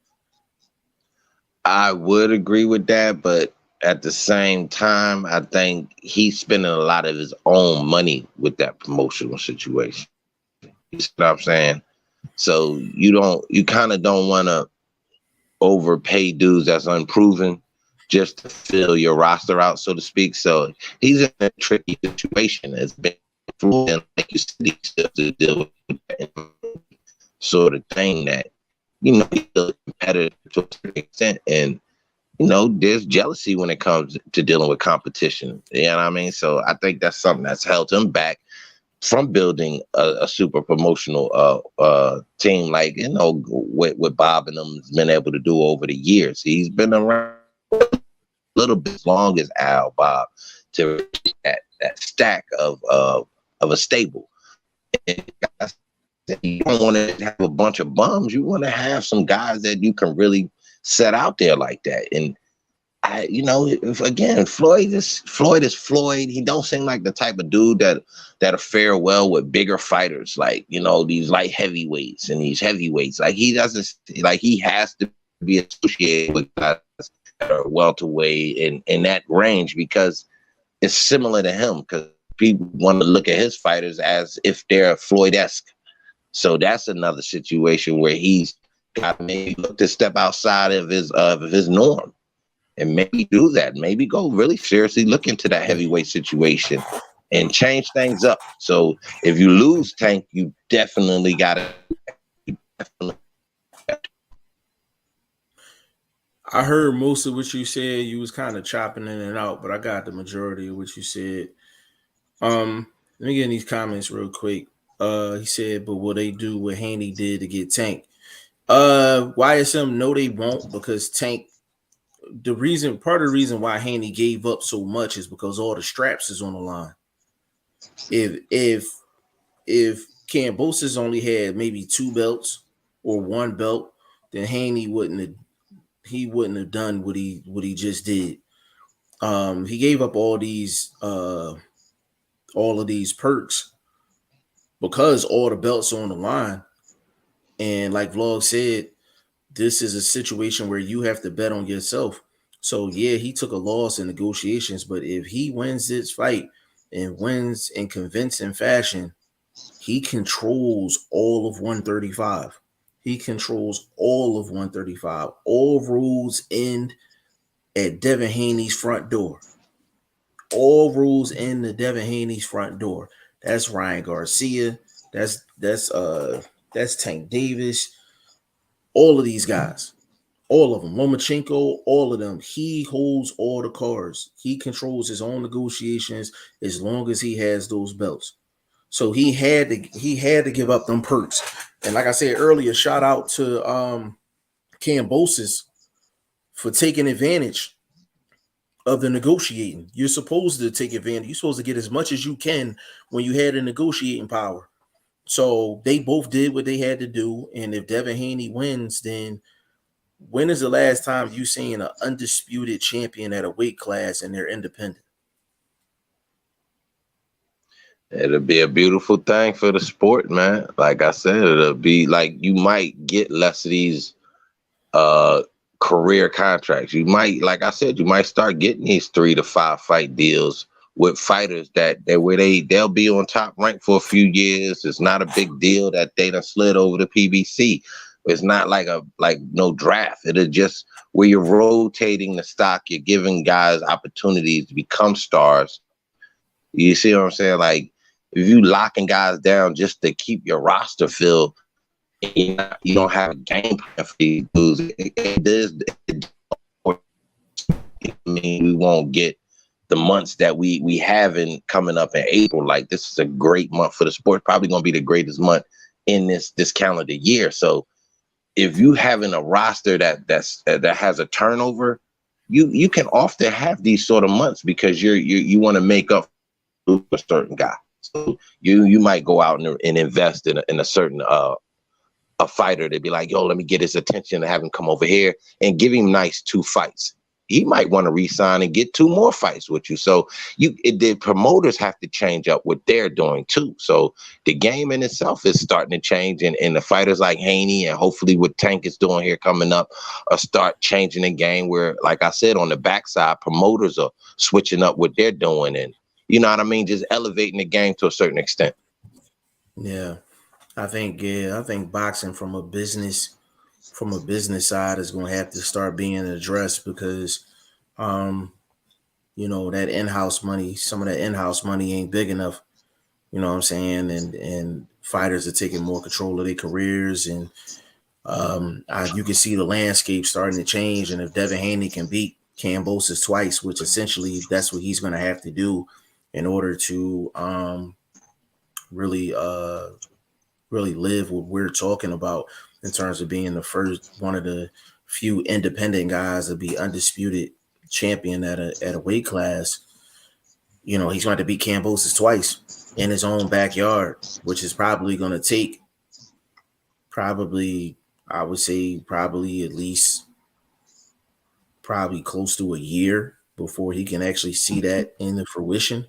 I would agree with that, but at the same time, I think he's spending a lot of his own money with that promotional situation. You see what I'm saying? So you kind of don't want to overpay dudes that's unproven just to fill your roster out, so to speak. So he's in a tricky situation. It's been fluid, like you said, he still has to deal with that sort of thing that, he's still competitive to a certain extent. And, there's jealousy when it comes to dealing with competition. You know what I mean? So I think that's something that's held him back from building a super promotional team, like, what Bob and them has been able to do over the years. He's been around a little bit as long as Al Bob to reach that stack of a stable. And you don't want to have a bunch of bums. You want to have some guys that you can really set out there like that. And again, Floyd is Floyd. He don't seem like the type of dude that'll fare well with bigger fighters, like, these light heavyweights and these heavyweights. Like, he doesn't, like, he has to be associated with guys that are welterweight in that range, because it's similar to him, because people want to look at his fighters as if they're Floyd-esque. So that's another situation where he's got to maybe look to step outside of his norm. And maybe do that. Maybe go really seriously look into that heavyweight situation and change things up. So if you lose Tank, you definitely got to. I heard most of what you said. You was kind of chopping in and out, but I got the majority of what you said. Let me get in these comments real quick. He said, but will they do what Haney did to get Tank? YSM, no, they won't, because Tank, part of the reason why Haney gave up so much is because all the straps is on the line. If Kambosos only had maybe 2 belts or 1 belt, then Haney wouldn't have done what he just did. He gave up all of these perks because all the belts are on the line. And like Vlog said, this is a situation where you have to bet on yourself. So yeah, he took a loss in negotiations, but if he wins this fight and wins in convincing fashion, he controls all of 135. He controls all of 135. All roads end at Devin Haney's front door. All rules in the Devin Haney's front door. That's Ryan Garcia. That's Tank Davis. All of these guys, all of them, Lomachenko, all of them. He holds all the cards. He controls his own negotiations as long as he has those belts. So he had to give up them perks. And like I said earlier, shout out to Kambosos for taking advantage of the negotiating. You're supposed to take advantage. You're supposed to get as much as you can when you had the negotiating power. So they both did what they had to do. And if Devin Haney wins, then when is the last time you seen an undisputed champion at a weight class and they're independent? It'll be a beautiful thing for the sport, man. Like I said, it'll be like, you might get less of these career contracts. You might, like I said, you might start getting these 3 to 5 fight deals with fighters that where they'll be on top rank for a few years. It's not a big deal that they done slid over the PBC. It's not like no draft. It is just where you're rotating the stock. You're giving guys opportunities to become stars. You see what I'm saying? Like, if you locking guys down just to keep your roster filled, you don't have a game plan for these dudes. I mean, we won't get the months that we have in coming up in April. Like, this is a great month for the sport. Probably going to be the greatest month in this calendar year. So if you having a roster that has a turnover, you can often have these sort of months because you want to make up for a certain guy. So you might go out and invest in a certain a fighter to be like, yo, let me get his attention and have him come over here and give him nice 2 fights. He might want to re-sign and get 2 more fights with you. So the promoters have to change up what they're doing too. So the game in itself is starting to change, and the fighters like Haney and hopefully what Tank is doing here coming up start changing the game where, like I said, on the backside, promoters are switching up what they're doing, and you know what I mean, just elevating the game to a certain extent. Yeah, I think boxing from a business side is going to have to start being addressed because, that in-house money, some of that in-house money ain't big enough. You know what I'm saying? And fighters are taking more control of their careers, and you can see the landscape starting to change. And if Devin Haney can beat Kambosos twice, which essentially that's what he's going to have to do in order to really live what we're talking about in terms of being one of the few independent guys to be undisputed champion at a weight class. He's going to have to beat Kambosos twice in his own backyard, which is probably going to take I would say at least close to a year before he can actually see that in the fruition.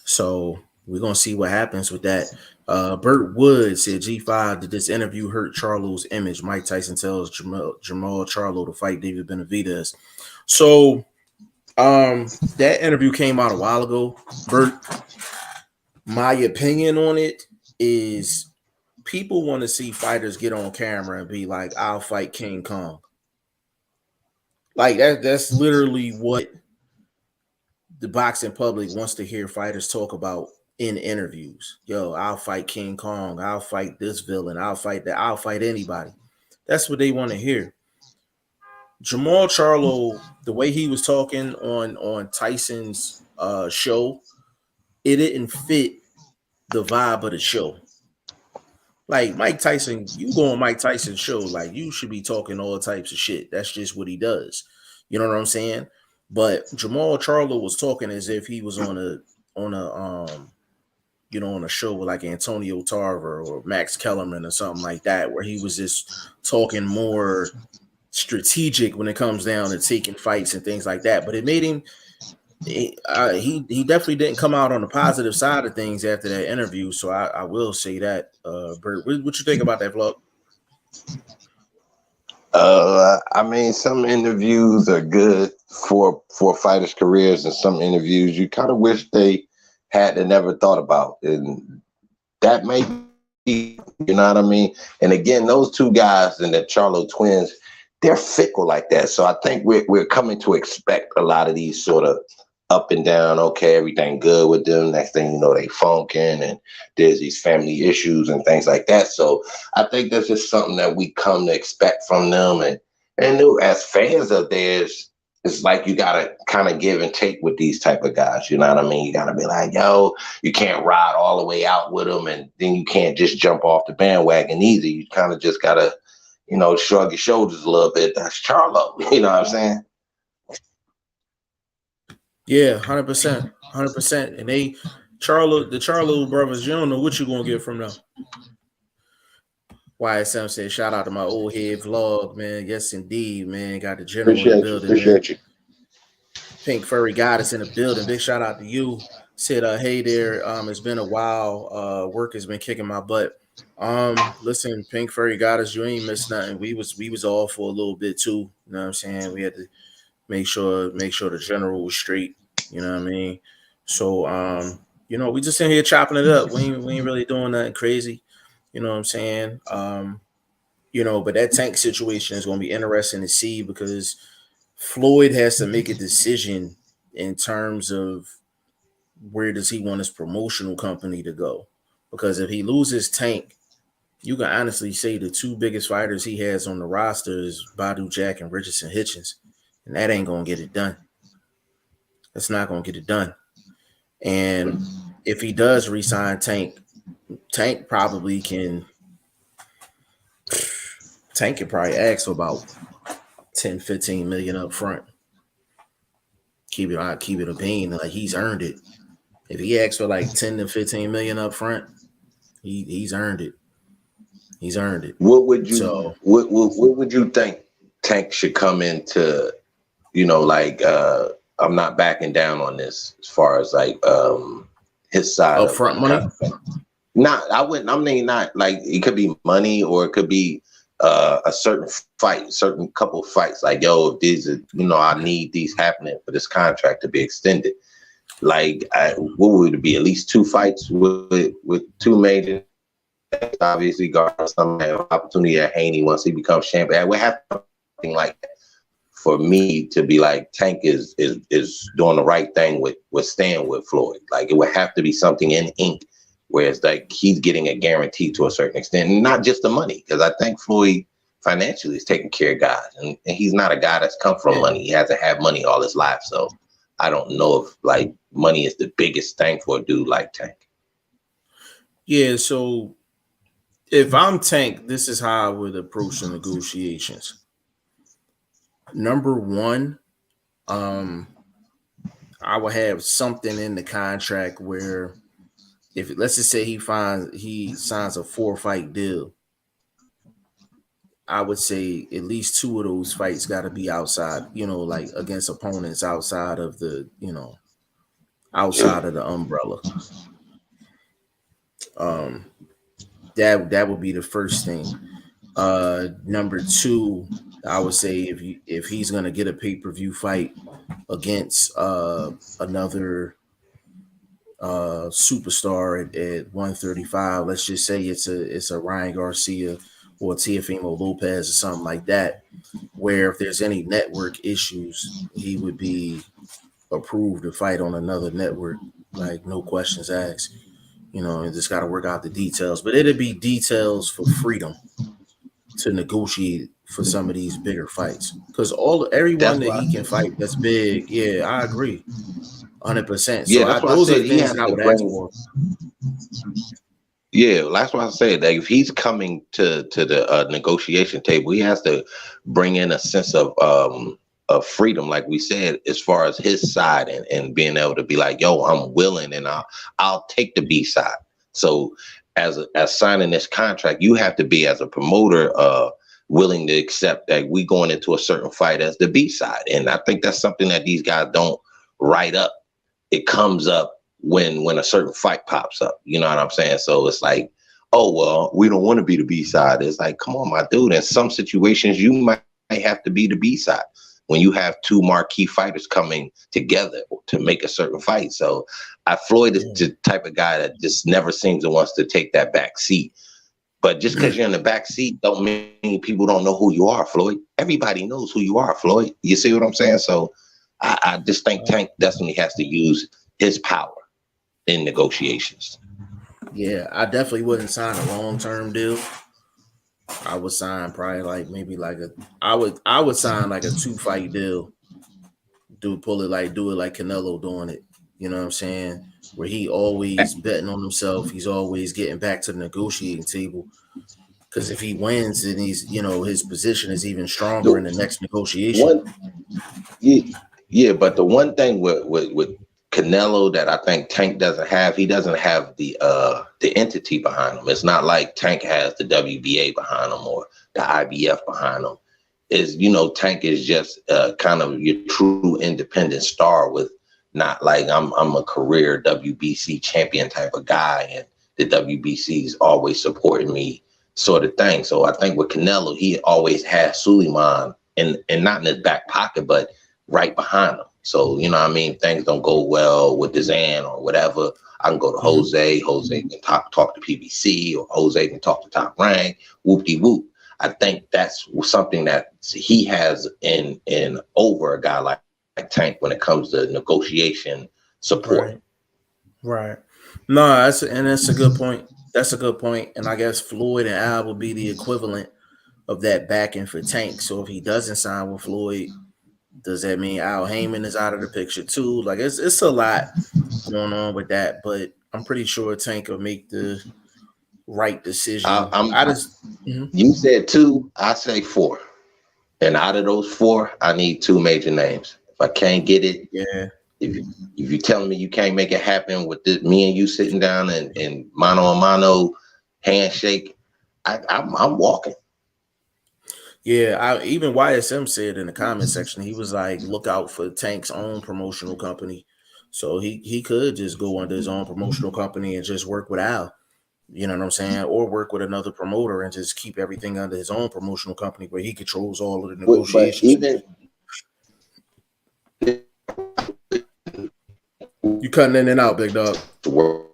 So we're going to see what happens with that. Burt Wood said, G5, did this interview hurt Charlo's image? Mike Tyson tells Jamal Charlo to fight David Benavidez. So that interview came out a while ago. Burt, my opinion on it is people want to see fighters get on camera and be like, I'll fight King Kong. Like that's literally what the boxing public wants to hear fighters talk about in interviews. Yo, I'll fight King Kong. I'll fight this villain. I'll fight that. I'll fight anybody. That's what they want to hear. Jamal Charlo, the way he was talking on Tyson's show, it didn't fit the vibe of the show. Like Mike Tyson, you go on Mike Tyson's show, like you should be talking all types of shit. That's just what he does. You know what I'm saying? But Jamal Charlo was talking as if he was on a show with like Antonio Tarver or Max Kellerman or something like that, where he was just talking more strategic when it comes down to taking fights and things like that. But it made him he definitely didn't come out on the positive side of things after that interview. So I will say that. Bert, what you think about that vlog? I mean, some interviews are good for fighters' careers, and some interviews you kind of wish they had never thought about, and that may be, you know what I mean. And again, those 2 guys and the Charlo twins, they're fickle like that. So I think we're coming to expect a lot of these sort of up and down. Okay, everything good with them. Next thing you know, they funking, and there's these family issues and things like that. So I think that's just something that we come to expect from them. And as fans of theirs, it's like you gotta kind of give and take with these type of guys. You know what I mean? You gotta be like, yo, you can't ride all the way out with them, and then you can't just jump off the bandwagon easy. You kind of just gotta, shrug your shoulders a little bit. That's Charlo. You know what I'm saying? Yeah, 100%, 100%. And the Charlo brothers, you don't know what you're gonna get from them. YSM said, shout out to my old head vlog, man. Yes, indeed, man. Got the general in the building. Appreciate you. Pink Furry Goddess in the building. Big shout out to you. Said, hey there. It's been a while. Work has been kicking my butt. Listen, Pink Furry got us. You ain't missed nothing. We was all for a little bit too. You know what I'm saying? We had to make sure the general was straight. You know what I mean? So we just in here chopping it up. We ain't really doing nothing crazy. You know what I'm saying? But that Tank situation is gonna be interesting to see because Floyd has to make a decision in terms of where does he want his promotional company to go. Because if he loses Tank, you can honestly say the two biggest fighters he has on the roster is Badu Jack and Richardson Hitchens. And that ain't gonna get it done. That's not gonna get it done. And if he does resign Tank, Tank probably can Tank can probably ask for about 10, 15 million up front. Keep it a bean. Like he's earned it. If he asks for like 10 to 15 million up front, he's earned it. He's earned it. What would you So what would you think Tank should come into, I'm not backing down on this as far as like his side up of front money? not I wouldn't I mean not like it could be money or it could be a certain couple fights like if these are I need these happening for this contract to be extended. Like what would it be, at least 2 fights with 2 major, obviously guard some opportunity at Haney once he becomes champion. I would have something like that for me to be like Tank is doing the right thing with staying with Floyd. Like it would have to be something in ink where it's like he's getting a guarantee to a certain extent, and not just the money, because I think Floyd financially is taking care of guys, and he's not a guy that's come from money. He hasn't had money all his life, so I don't know if like money is the biggest thing for a dude like Tank. Yeah, so if I'm Tank, this is how I would approach the negotiations. Number one, I would have something in the contract where if let's just say he signs a 4-fight deal, I would say at least 2 of those fights got to be outside, like against opponents outside of the, outside of the umbrella. That would be the first thing. Number 2, I would say if he's gonna get a pay-per-view fight against another superstar at 135, let's just say it's a Ryan Garcia or Teofimo Lopez or something like that, where if there's any network issues, he would be approved to fight on another network, like no questions asked. And just got to work out the details, but it'd be details for freedom to negotiate for some of these bigger fights, because everyone that he can fight that's big. Yeah, I agree, 100%. So That's why those I are said the he things has that I to would ask bring. for. Yeah, that's why I said that if he's coming to the negotiation table, he has to bring in a sense of freedom, like we said, as far as his side and being able to be like, yo, I'm willing and I'll take the B side. So as signing this contract, you have to be, as a promoter, willing to accept that we going into a certain fight as the B side. And I think that's something that these guys don't write up. It comes up when a certain fight pops up. You know what I'm saying? So it's like, oh, well, we don't want to be the B side. It's like, come on, my dude. In some situations, you might have to be the B side when you have 2 marquee fighters coming together to make a certain fight. So Floyd is the type of guy that just never seems to wants to take that back seat. But just because you're in the back seat don't mean people don't know who you are, Floyd. Everybody knows who you are, Floyd. You see what I'm saying? So I just think Tank definitely has to use his power in negotiations. Yeah, I definitely wouldn't sign a long-term deal. I would sign probably I would sign like a 2-fight deal. Do it like Canelo doing it. You know what I'm saying? Where he always betting on himself. He's always getting back to the negotiating table. Because if he wins, then his position is even stronger in the next negotiation. But the one thing with Canelo that I think Tank doesn't have, he doesn't have the entity behind him. It's not like Tank has the WBA behind him or the IBF behind him. Tank is just kind of your true independent star with not like I'm a career WBC champion type of guy, and the WBC's always supporting me, sort of thing. So I think with Canelo, he always had Suleiman and not in his back pocket, but right behind him. So, you know what I mean? Things don't go well with Zan or whatever. I can go to Jose. Jose can talk to PBC, or Jose can talk to Top Rank. Whoop-de-whoop. I think that's something that he has in over a guy like Tank when it comes to negotiation support. Right. No, that's a good point. That's a good point. And I guess Floyd and Al will be the equivalent of that backing for Tank. So if he doesn't sign with Floyd, does that mean Al Heyman is out of the picture too? Like it's a lot going on with that, but I'm pretty sure Tank will make the right decision. You said 2, I say 4. And out of those 4, I need 2 major names. If I can't get it, if you're telling me you can't make it happen with this, me and you sitting down and mano a mano handshake, I'm walking. Yeah, even YSM said in the comment section, he was like, look out for Tank's own promotional company. So he could just go under his own promotional company and just work with Al. You know what I'm saying? Or work with another promoter and just keep everything under his own promotional company where he controls all of the negotiations. But even you cutting in and out, big dog. You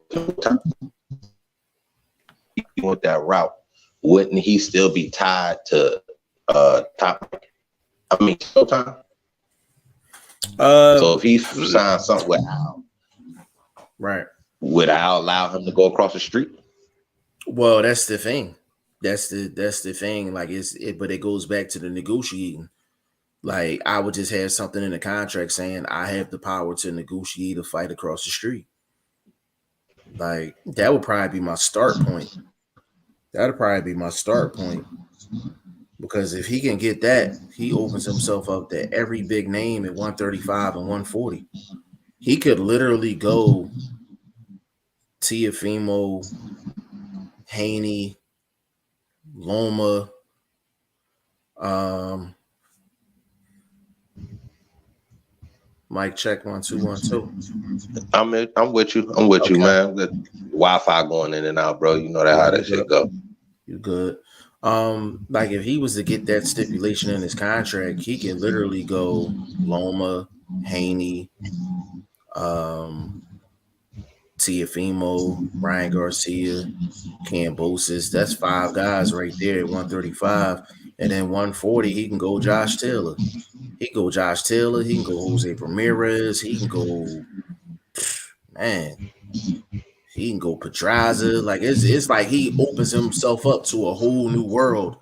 want that route? Wouldn't he still be tied to Top? I mean, Showtime. So if he signed something with Al, right, would Al allow him to go across the street? Well, that's the thing. That's the thing. Like but it goes back to the negotiating. Like I would just have something in the contract saying I have the power to negotiate a fight across the street. Like that would probably be my start point. That'd probably be my start point. Because if he can get that, he opens himself up to every big name at 135 and 140. He could literally go Teofimo, Haney, Loma, Mike check 1 2 1 2. I'm with you. I'm with you, man. The Wi-Fi going in and out, bro. You know how that shit go. You good. Like if he was to get that stipulation in his contract, he can literally go Loma, Haney, Teofimo, Ryan Garcia, Cambosis. That's 5 guys right there at 135. And then 140, he can go Josh Taylor. He can go Josh Taylor. He can go Jose Ramirez. He can go, man. He can go Pedraza. Like it's like he opens himself up to a whole new world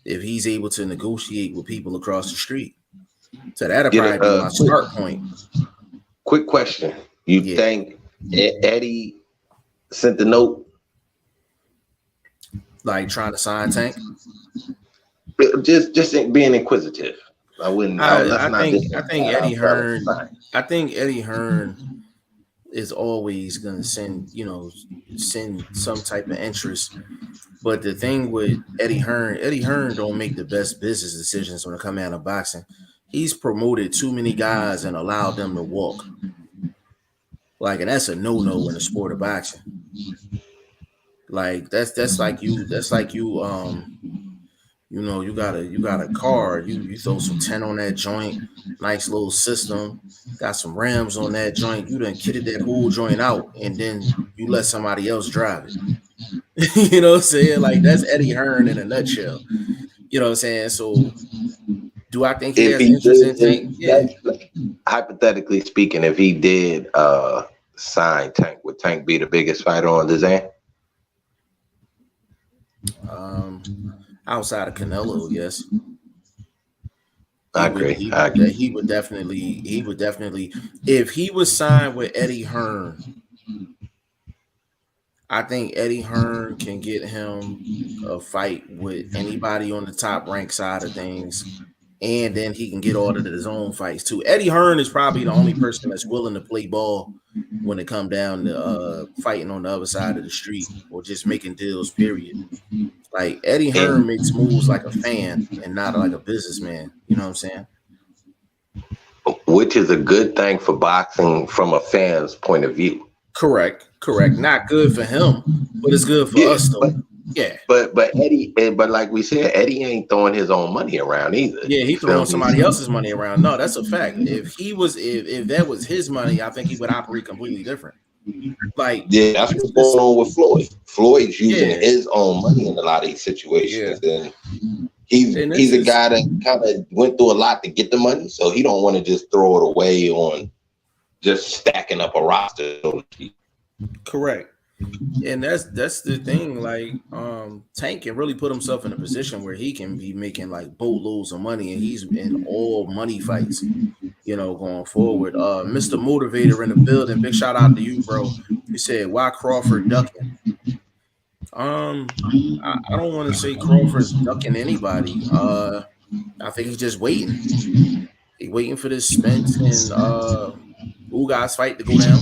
if he's able to negotiate with people across the street. So that'll probably be my start point. Quick question: You think Eddie sent the note, like trying to sign Tank? Just being inquisitive. I wouldn't. I think Eddie Hearn. I think Eddie Hearn is always going to send some type of interest. But the thing with Eddie Hearn don't make the best business decisions when it comes out of boxing. He's promoted too many guys and allowed them to walk. Like, and that's a no-no in the sport of boxing. Like that's like you you got a car, you throw some 10 on that joint, nice little system, got some rims on that joint, you done kitted that whole joint out, and then you let somebody else drive it. You know what I'm saying? Like that's Eddie Hearn in a nutshell. You know what I'm saying? So do I think he has interest in Tank? Yeah. Hypothetically speaking, if he did sign Tank, would Tank be the biggest fighter on the Zan? Outside of Canelo, yes. I agree. He would definitely, if he was signed with Eddie Hearn, I think Eddie Hearn can get him a fight with anybody on the top rank side of things. And then he can get ordered at his own fights too. Eddie Hearn is probably the only person that's willing to play ball when it comes down to fighting on the other side of the street or just making deals, period. Like Eddie Hearn makes moves like a fan and not like a businessman. You know what I'm saying? Which is a good thing for boxing from a fan's point of view. Correct. Correct. Not good for him, but it's good for Yeah, us though. Yeah. but Eddie, but like we said, Eddie ain't throwing his own money around either. Yeah, he You feel throwing me? somebody else's money around. No, that's a fact. If that was his money, I think he would operate completely different. Like Yeah, that's what's going on with Floyd. Floyd's using yeah, his own money in a lot of these yeah. situations, and And he's this a is guy that kind of went through a lot to get the money, so he don't want to just throw it away on just stacking up a roster. So to speak. correct. And that's the thing. Like, Tank can really put himself in a position where he can be making like boatloads of money, and he's in all money fights, going forward. Mr. Motivator in the building. Big shout out to you, bro. He said, "Why Crawford ducking?" I don't want to say Crawford's ducking anybody. I think he's just waiting. He waiting for this Spence and Ugas fight to go down.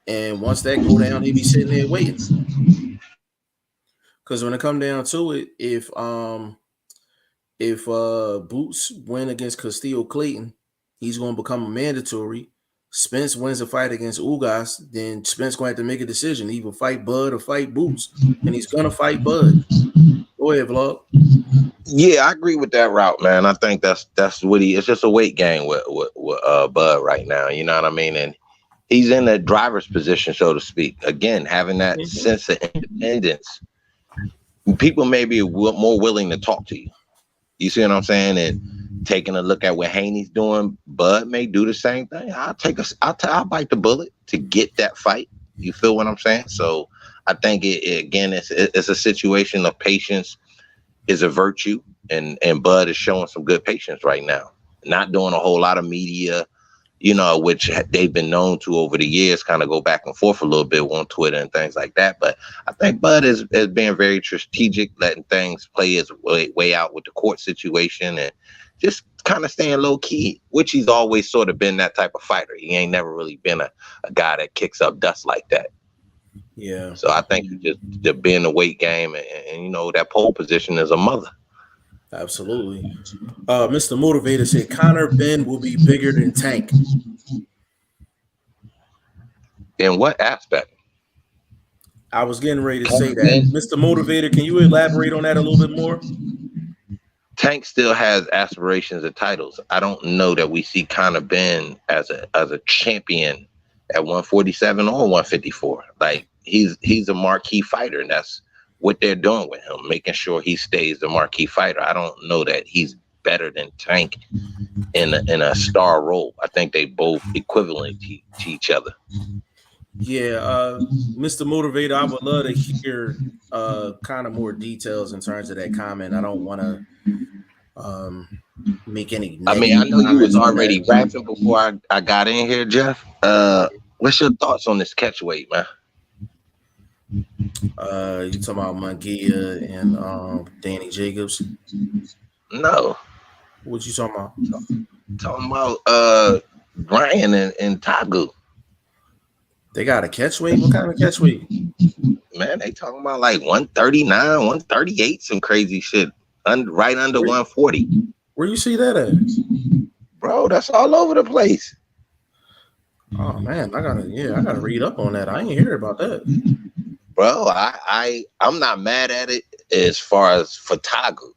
And once that go down, he be sitting there waiting. Because when it come down to it, if Boots win against Castillo Clayton, he's going to become a mandatory. Spence wins a fight against Ugas, then Spence going to have to make a decision, either fight Bud or fight Boots, and he's going to fight Bud. Go ahead, Vlog. Yeah, I agree with that route, man. I think that's what it's just a weight game with Bud right now. You know what I mean? And he's in a driver's position, so to speak. Again, having that sense of independence, people may be more willing to talk to you. You see what I'm saying? And taking a look at what Haney's doing, Bud may do the same thing. I'll bite the bullet to get that fight. You feel what I'm saying? So I think it's a situation of patience is a virtue, and Bud is showing some good patience right now. Not doing a whole lot of media, which they've been known to over the years, kind of go back and forth a little bit on Twitter and things like that. But I think Bud is being very strategic, letting things play his way out with the court situation and just kind of staying low key, which he's always sort of been that type of fighter. He ain't never really been a guy that kicks up dust like that. Yeah. So I think just to be in the weight game and that pole position is a mother. Absolutely. Mr. Motivator said Conor Ben will be bigger than Tank. In what aspect? I was getting ready to say that. Mr. Motivator, can you elaborate on that a little bit more? Tank still has aspirations of titles. I don't know that we see Conor Ben as a champion at 147 or 154. Like he's a marquee fighter, and that's what they're doing with him, making sure he stays the marquee fighter. I don't know that he's better than Tank in a star role. I think they both equivalent to each other. Yeah, Mr. Motivator, I would love to hear kind of more details in terms of that comment. I don't want to make any. I mean, I know you was already rapping before I got in here, Jeff. What's your thoughts on this catch weight, man? You talking about Munguia and Danny Jacobs? No. What you talking about? Talking about Brian and Tagu. They got a catch weight? What kind of catch weight? Man, they talking about like 139, 138, some crazy shit. Right under 140. Where you see that at? Bro, that's all over the place. Oh man, I gotta read up on that. I ain't hear about that. Bro, I'm not mad at it as far as for Tagu.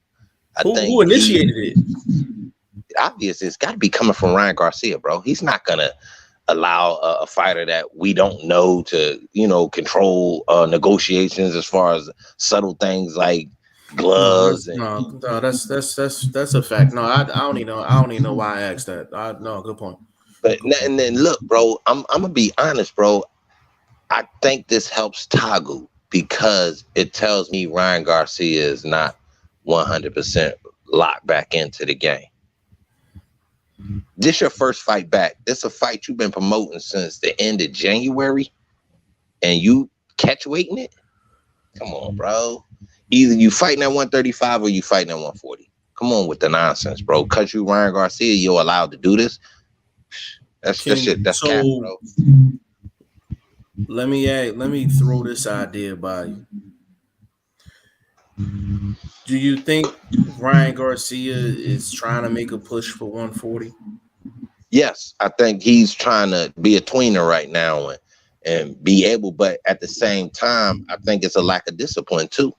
Who initiated it? Obviously, it's got to be coming from Ryan Garcia, bro. He's not gonna allow a fighter that we don't know to, control negotiations as far as subtle things like gloves. No, that's a fact. No, I don't even know why I asked that. No, good point. But and then look, bro, I'm gonna be honest, bro. I think this helps Tagu because it tells me Ryan Garcia is not 100% locked back into the game. This your first fight back. This a fight you've been promoting since the end of January, and you catch weighting it? Come on, bro. Either you fighting at 135 or you fighting at 140. Come on with the nonsense, bro. Cause you Ryan Garcia, you're allowed to do this. That's shit. That's cap, bro. Let me throw this idea by you. Do you think Ryan Garcia is trying to make a push for 140? Yes, I think he's trying to be a tweener right now and be able. But at the same time, I think it's a lack of discipline too.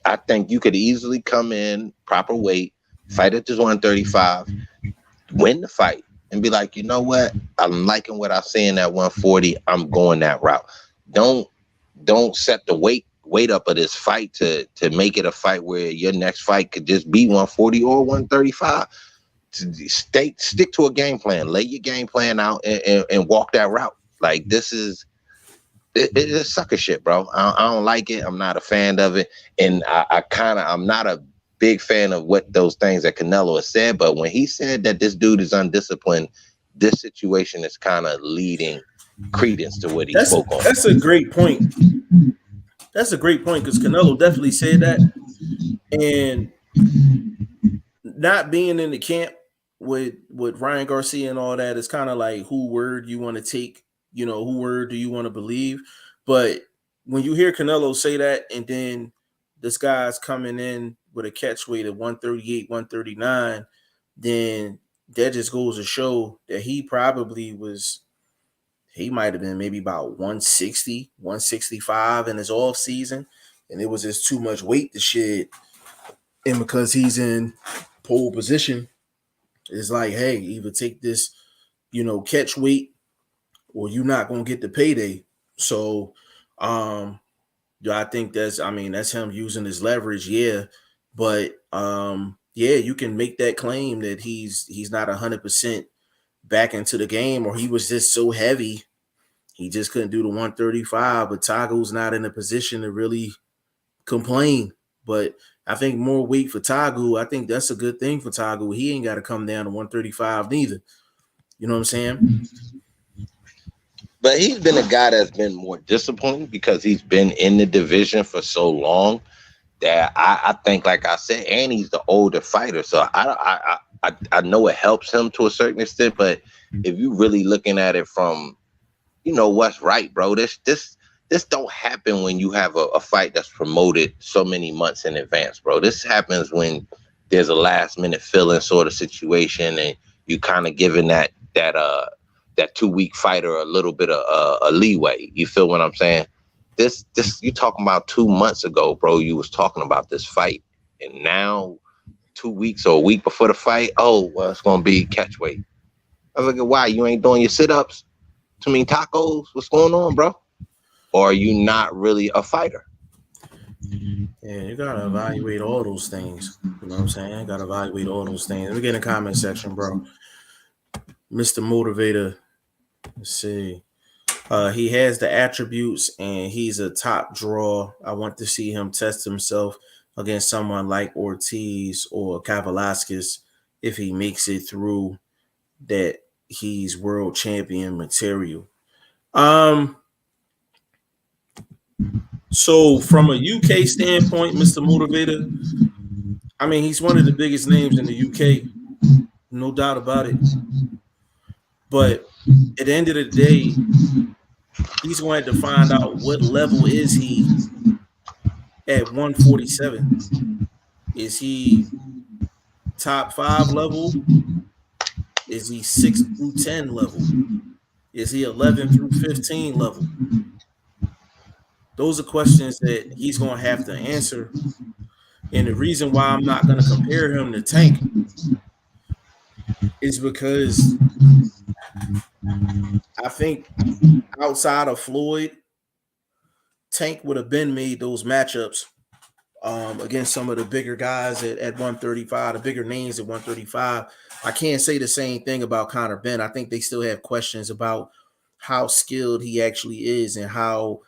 I think you could easily come in proper weight, fight at this 135, win the fight, and be like, you know what? I'm liking what I'm seeing at 140. I'm going that route. Don't set the weight up of this fight to make it a fight where your next fight could just be 140 or 135. Stick to a game plan. Lay your game plan out and walk that route. Like, this is it's sucker shit, bro. I don't like it. I'm not a fan of it, and I'm not a big fan of what those things that Canelo has said. But when he said that this dude is undisciplined, this situation is kind of leading credence to what he spoke on. That's a great point. That's a great point, because Canelo definitely said that, and not being in the camp with Ryan Garcia and all that is kind of like who word you want to take. You know, who word do you want to believe? But when you hear Canelo say that, and then this guy's coming in with a catch weight of 138, 139, then that just goes to show that he might have been maybe about 160, 165 in his off season, and it was just too much weight to shed. And because he's in pole position, it's like, hey, either take this, catch weight, or you're not gonna get the payday. So, I think that's him using his leverage, yeah. But you can make that claim that he's not 100% back into the game, or he was just so heavy he just couldn't do the 135. But Tago's not in a position to really complain. But I think more weight for Tago, I think that's a good thing for Tago. He ain't got to come down to 135 neither. You know what I'm saying? But he's been a guy that's been more disciplined because he's been in the division for so long that I think, like I said, and he's the older fighter. So I know it helps him to a certain extent. But if you're really looking at it from, what's right, bro, this don't happen when you have a fight that's promoted so many months in advance, bro. This happens when there's a last minute fill-in sort of situation, and you kind of giving that 2-week fighter a little bit of a leeway. You feel what I'm saying? This you talking about 2 months ago, bro. You was talking about this fight, and now 2 weeks or a week before the fight, oh, well, it's gonna be catch weight. I was like, why you ain't doing your sit-ups? Too many tacos? What's going on, bro? Or are you not really a fighter? Yeah, you gotta evaluate all those things. You know what I'm saying? Gotta evaluate all those things. Let me get in the comment section, bro. Mr. Motivator. Let's see. He has the attributes, and he's a top draw. I want to see him test himself against someone like Ortiz or Kavalaskis. If he makes it through, that he's world champion material. So from a UK standpoint, Mr. Motivator, he's one of the biggest names in the UK, no doubt about it. But at the end of the day, he's going to find out what level is he at 147. Is he top 5 level? Is he 6 through 10 level? Is he 11 through 15 level? Those are questions that he's going to have to answer. And the reason why I'm not going to compare him to Tank is because I think outside of Floyd, Tank would have been made those matchups against some of the bigger guys at 135, the bigger names at 135. I can't say the same thing about Conor Benn. I think they still have questions about how skilled he actually is and how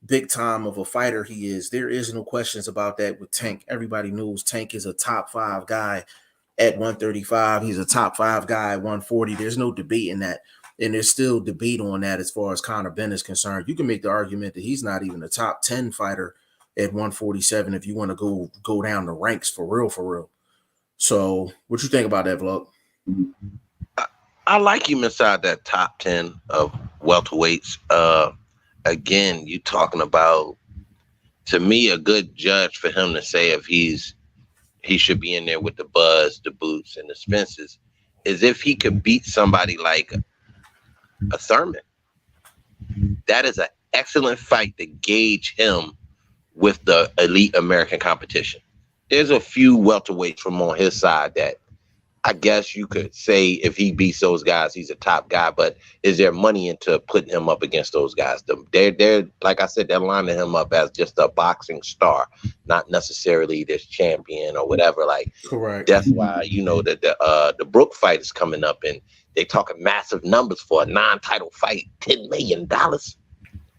big time of a fighter he is. There is no questions about that with Tank. Everybody knows Tank is a top 5 guy at 135. He's a top 5 guy at 140. There's no debate in that. And there's still debate on that as far as Conor Benn is concerned. You can make the argument that he's not even a top 10 fighter at 147 if you want to go down the ranks for real. So what you think about that, Vlog? I like him inside that top 10 of welterweights. Again, you talking about, to me, a good judge for him to say if he should be in there with the Buzz, the Boots, and the Spencers is if he could beat somebody like a Thurman. That is an excellent fight to gauge him with the elite American competition. There's a few welterweights from on his side that I guess you could say if he beats those guys, he's a top guy. But is there money into putting him up against those guys? They're like I said, they're lining him up as just a boxing star, not necessarily this champion or whatever. Like, Correct. that's why the Brook fight is coming up, and they're talking massive numbers for a non-title fight, $10 million,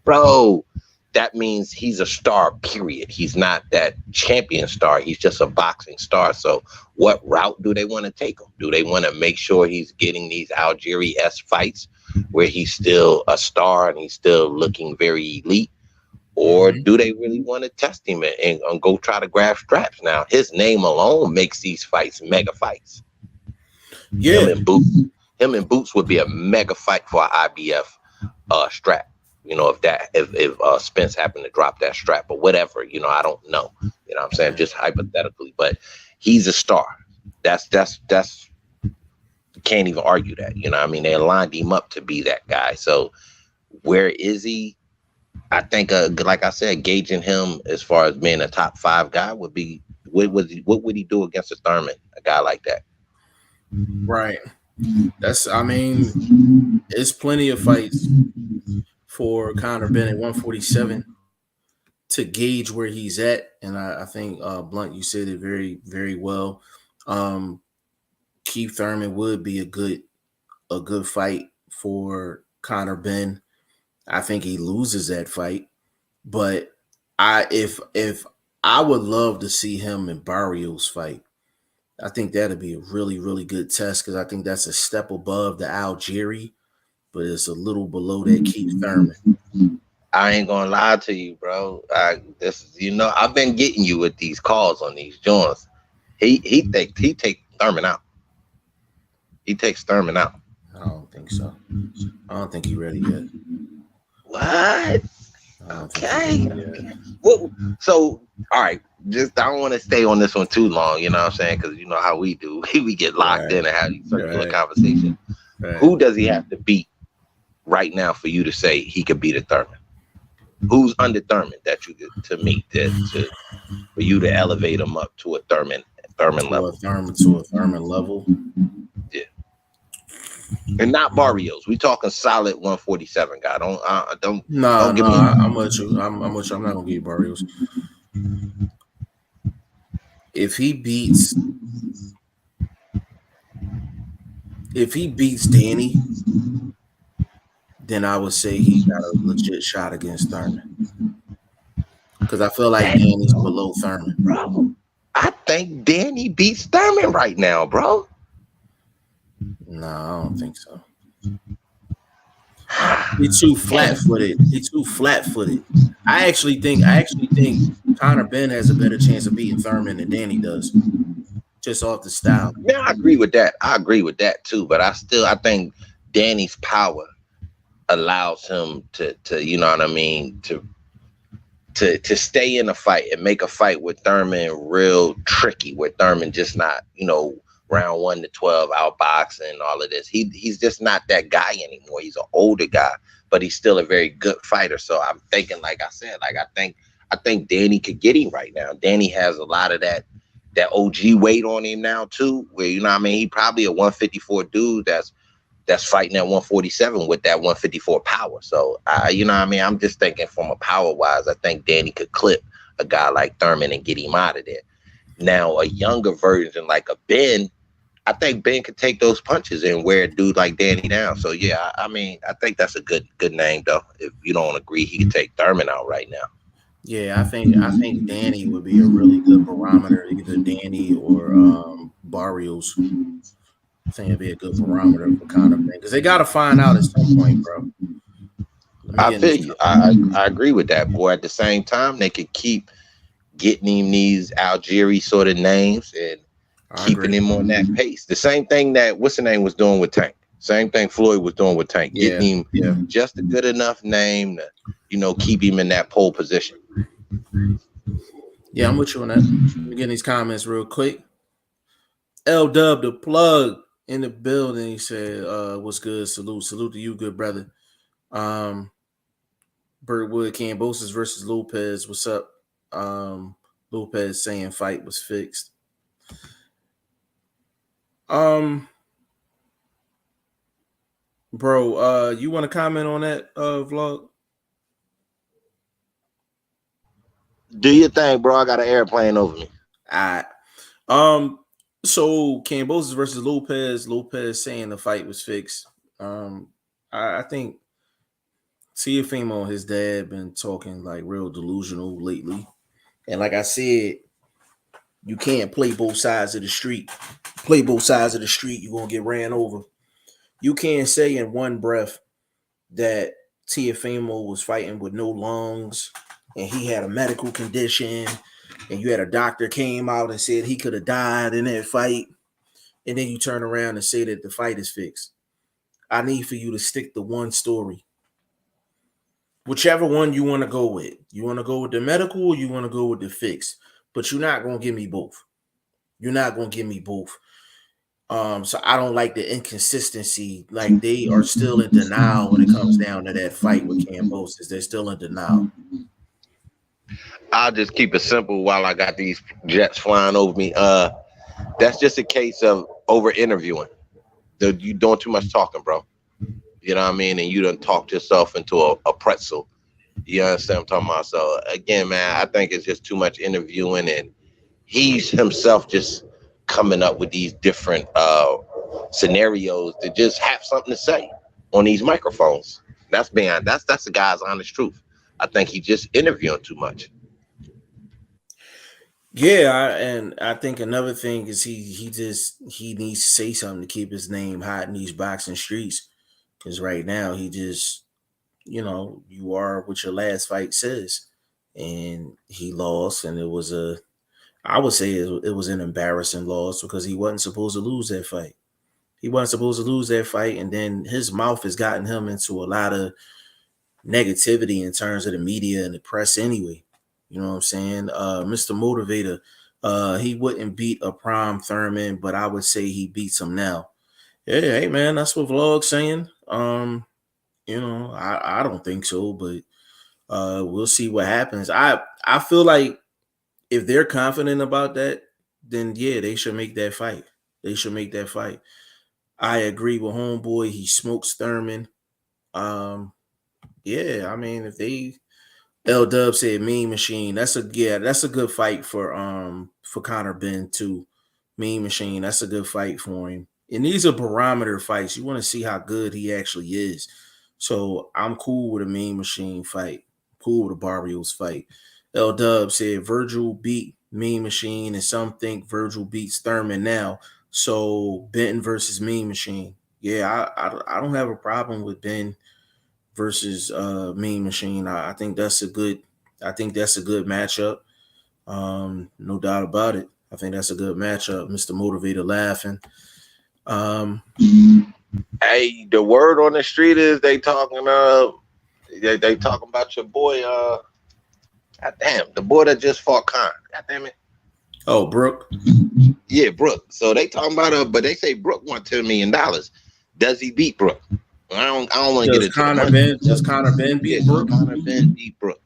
bro. That means he's a star, period. He's not that champion star. He's just a boxing star. So what route do they want to take him? Do they want to make sure he's getting these Algieri-esque fights where he's still a star and he's still looking very elite? Or do they really want to test him and go try to grab straps? Now, his name alone makes these fights mega fights. Yeah. Him and Boots would be a mega fight for an IBF strap. You know, if Spence happened to drop that strap or whatever, you know, I don't know. You know what I'm saying? Just hypothetically, but he's a star. That's can't even argue that. You know what I mean? They lined him up to be that guy. So where is he? I think, like I said, gauging him as far as being a top 5 guy would be, what would he do against a Thurman, a guy like that? Right. I mean, it's plenty of fights for Conor Benn at 147 to gauge where he's at. And I think, Blunt, you said it very, very well. Keith Thurman would be a good fight for Conor Benn. I think he loses that fight, but if I would love to see him in Barrios fight. I think that'd be a really, really good test because I think that's a step above the Algieri, but it's a little below that Keith Thurman. I ain't gonna lie to you, bro. I've been getting you with these calls on these joints. He takes Thurman out. He takes Thurman out. I don't think so. I don't think he's ready yet. What? Okay. Well, so all right. I don't want to stay on this one too long. You know what I'm saying? Because you know how we do. We get locked in and have these circular conversation. Right. Who does he have to beat right now for you to say he could beat a Thurman? Who's under Thurman that you for you to elevate him up to a Thurman level? To a Thurman level. Yeah. And not Barrios. We talking solid 147 guy. Don't give me. I'm with you. I'm not gonna give you Barrios. If he beats Danny, then I would say he got a legit shot against Thurman. Because I feel like Danny's below Thurman. Bro, I think Danny beats Thurman right now, bro. No, I don't think so. He's too flat-footed. I actually think Conor Benn has a better chance of beating Thurman than Danny does, just off the style. Yeah, I agree with that too. But I think Danny's power allows him to you know what I mean, to stay in a fight and make a fight with Thurman real tricky, where Thurman just not, you know, round 1 to 12 outboxing and all of this. He's just not that guy anymore. He's an older guy, but he's still a very good fighter. So I'm thinking, like I said, I think Danny could get him right now. Danny has a lot of that OG weight on him now too, where, you know what I mean, he probably a 154 dude that's fighting at 147 with that 154 power. So you know what I mean, I'm just thinking from a power wise, I think Danny could clip a guy like Thurman and get him out of there. Now a younger version like a Ben, I think Ben could take those punches and wear a dude like Danny down. So yeah, I mean, I think that's a good name though. If you don't agree, he could take Thurman out right now. Yeah, I think Danny would be a really good barometer, either Danny or Barrios. I think it'd be a good barometer for Conor Benn because they got to find out at some point, bro. I feel you. I agree with that, boy. At the same time, they could keep getting him these Algieri sort of names and keeping him on that pace. The same thing that what's the name was doing with Tank. Same thing Floyd was doing with Tank. Getting him just a good enough name to, you know, keep him in that pole position. Yeah, I'm with you on that. Let me get these comments real quick. L Dub the plug in the building. He said, what's good? Salute to you, good brother. Birdwood, Cambosis versus Lopez. What's up? Lopez saying fight was fixed. Um, bro, you want to comment on that vlog? Do your thing, bro. I got an airplane over me. I so Cambosis versus Lopez. Lopez saying the fight was fixed. I think Teofimo, his dad, been talking like real delusional lately. And like I said, you can't play both sides of the street. Play both sides of the street, you're gonna get ran over. You can't say in one breath that Teofimo was fighting with no lungs and he had a medical condition and you had a doctor came out and said he could have died in that fight, and then you turn around and say that the fight is fixed. I need for you to stick to one story. Whichever one you want to go with. You want to go with the medical or you want to go with the fix. But you're not going to give me both. You're not going to give me both. So I don't like the inconsistency. Like they are still in denial when it comes down to that fight with Cambosis. They're still in denial. I'll just keep it simple while I got these jets flying over me. That's just a case of over interviewing. You doing too much talking, bro. You know what I mean? And you done talked yourself into a pretzel. You understand what I'm talking about? So again, man, I think it's just too much interviewing, and he's himself just coming up with these different scenarios to just have something to say on these microphones. That's the guy's honest truth. I think he's just interviewing too much. Yeah, and I think another thing is he needs to say something to keep his name hot in these boxing streets. Because right now he just, you are what your last fight says, and he lost, and I would say it was an embarrassing loss because he wasn't supposed to lose that fight. He wasn't supposed to lose that fight, and then his mouth has gotten him into a lot of negativity in terms of the media and the press anyway. You know what I'm saying? Mr. Motivator, he wouldn't beat a prime Thurman, but I would say he beats him now. Yeah, hey man, that's what Vlog's saying. I don't think so, but we'll see what happens. I feel like if they're confident about that, then yeah, they should make that fight. They should make that fight. I agree with Homeboy. He smokes Thurman. Yeah, I mean, if they L Dub said Mean Machine, that's a good fight for Conor Ben too. Mean Machine, that's a good fight for him. And these are barometer fights. You want to see how good he actually is. So I'm cool with a Mean Machine fight. Cool with a Barrios fight. L Dub said Virgil beat Mean Machine, and some think Virgil beats Thurman now. So Benton versus Mean Machine. Yeah, I don't have a problem with Ben versus Mean Machine. I think that's a good matchup. No doubt about it. I think that's a good matchup. Mr. Motivator laughing. Hey, the word on the street is they talking about your boy. God damn, the boy that just fought Khan. God damn it. Oh, Brooke. Yeah, Brooke. So they talking about but they say Brooke won $10 million. Does he beat Brooke? I don't want to get into Does Conor Ben beat Brooke? Conor Ben beat Brooke.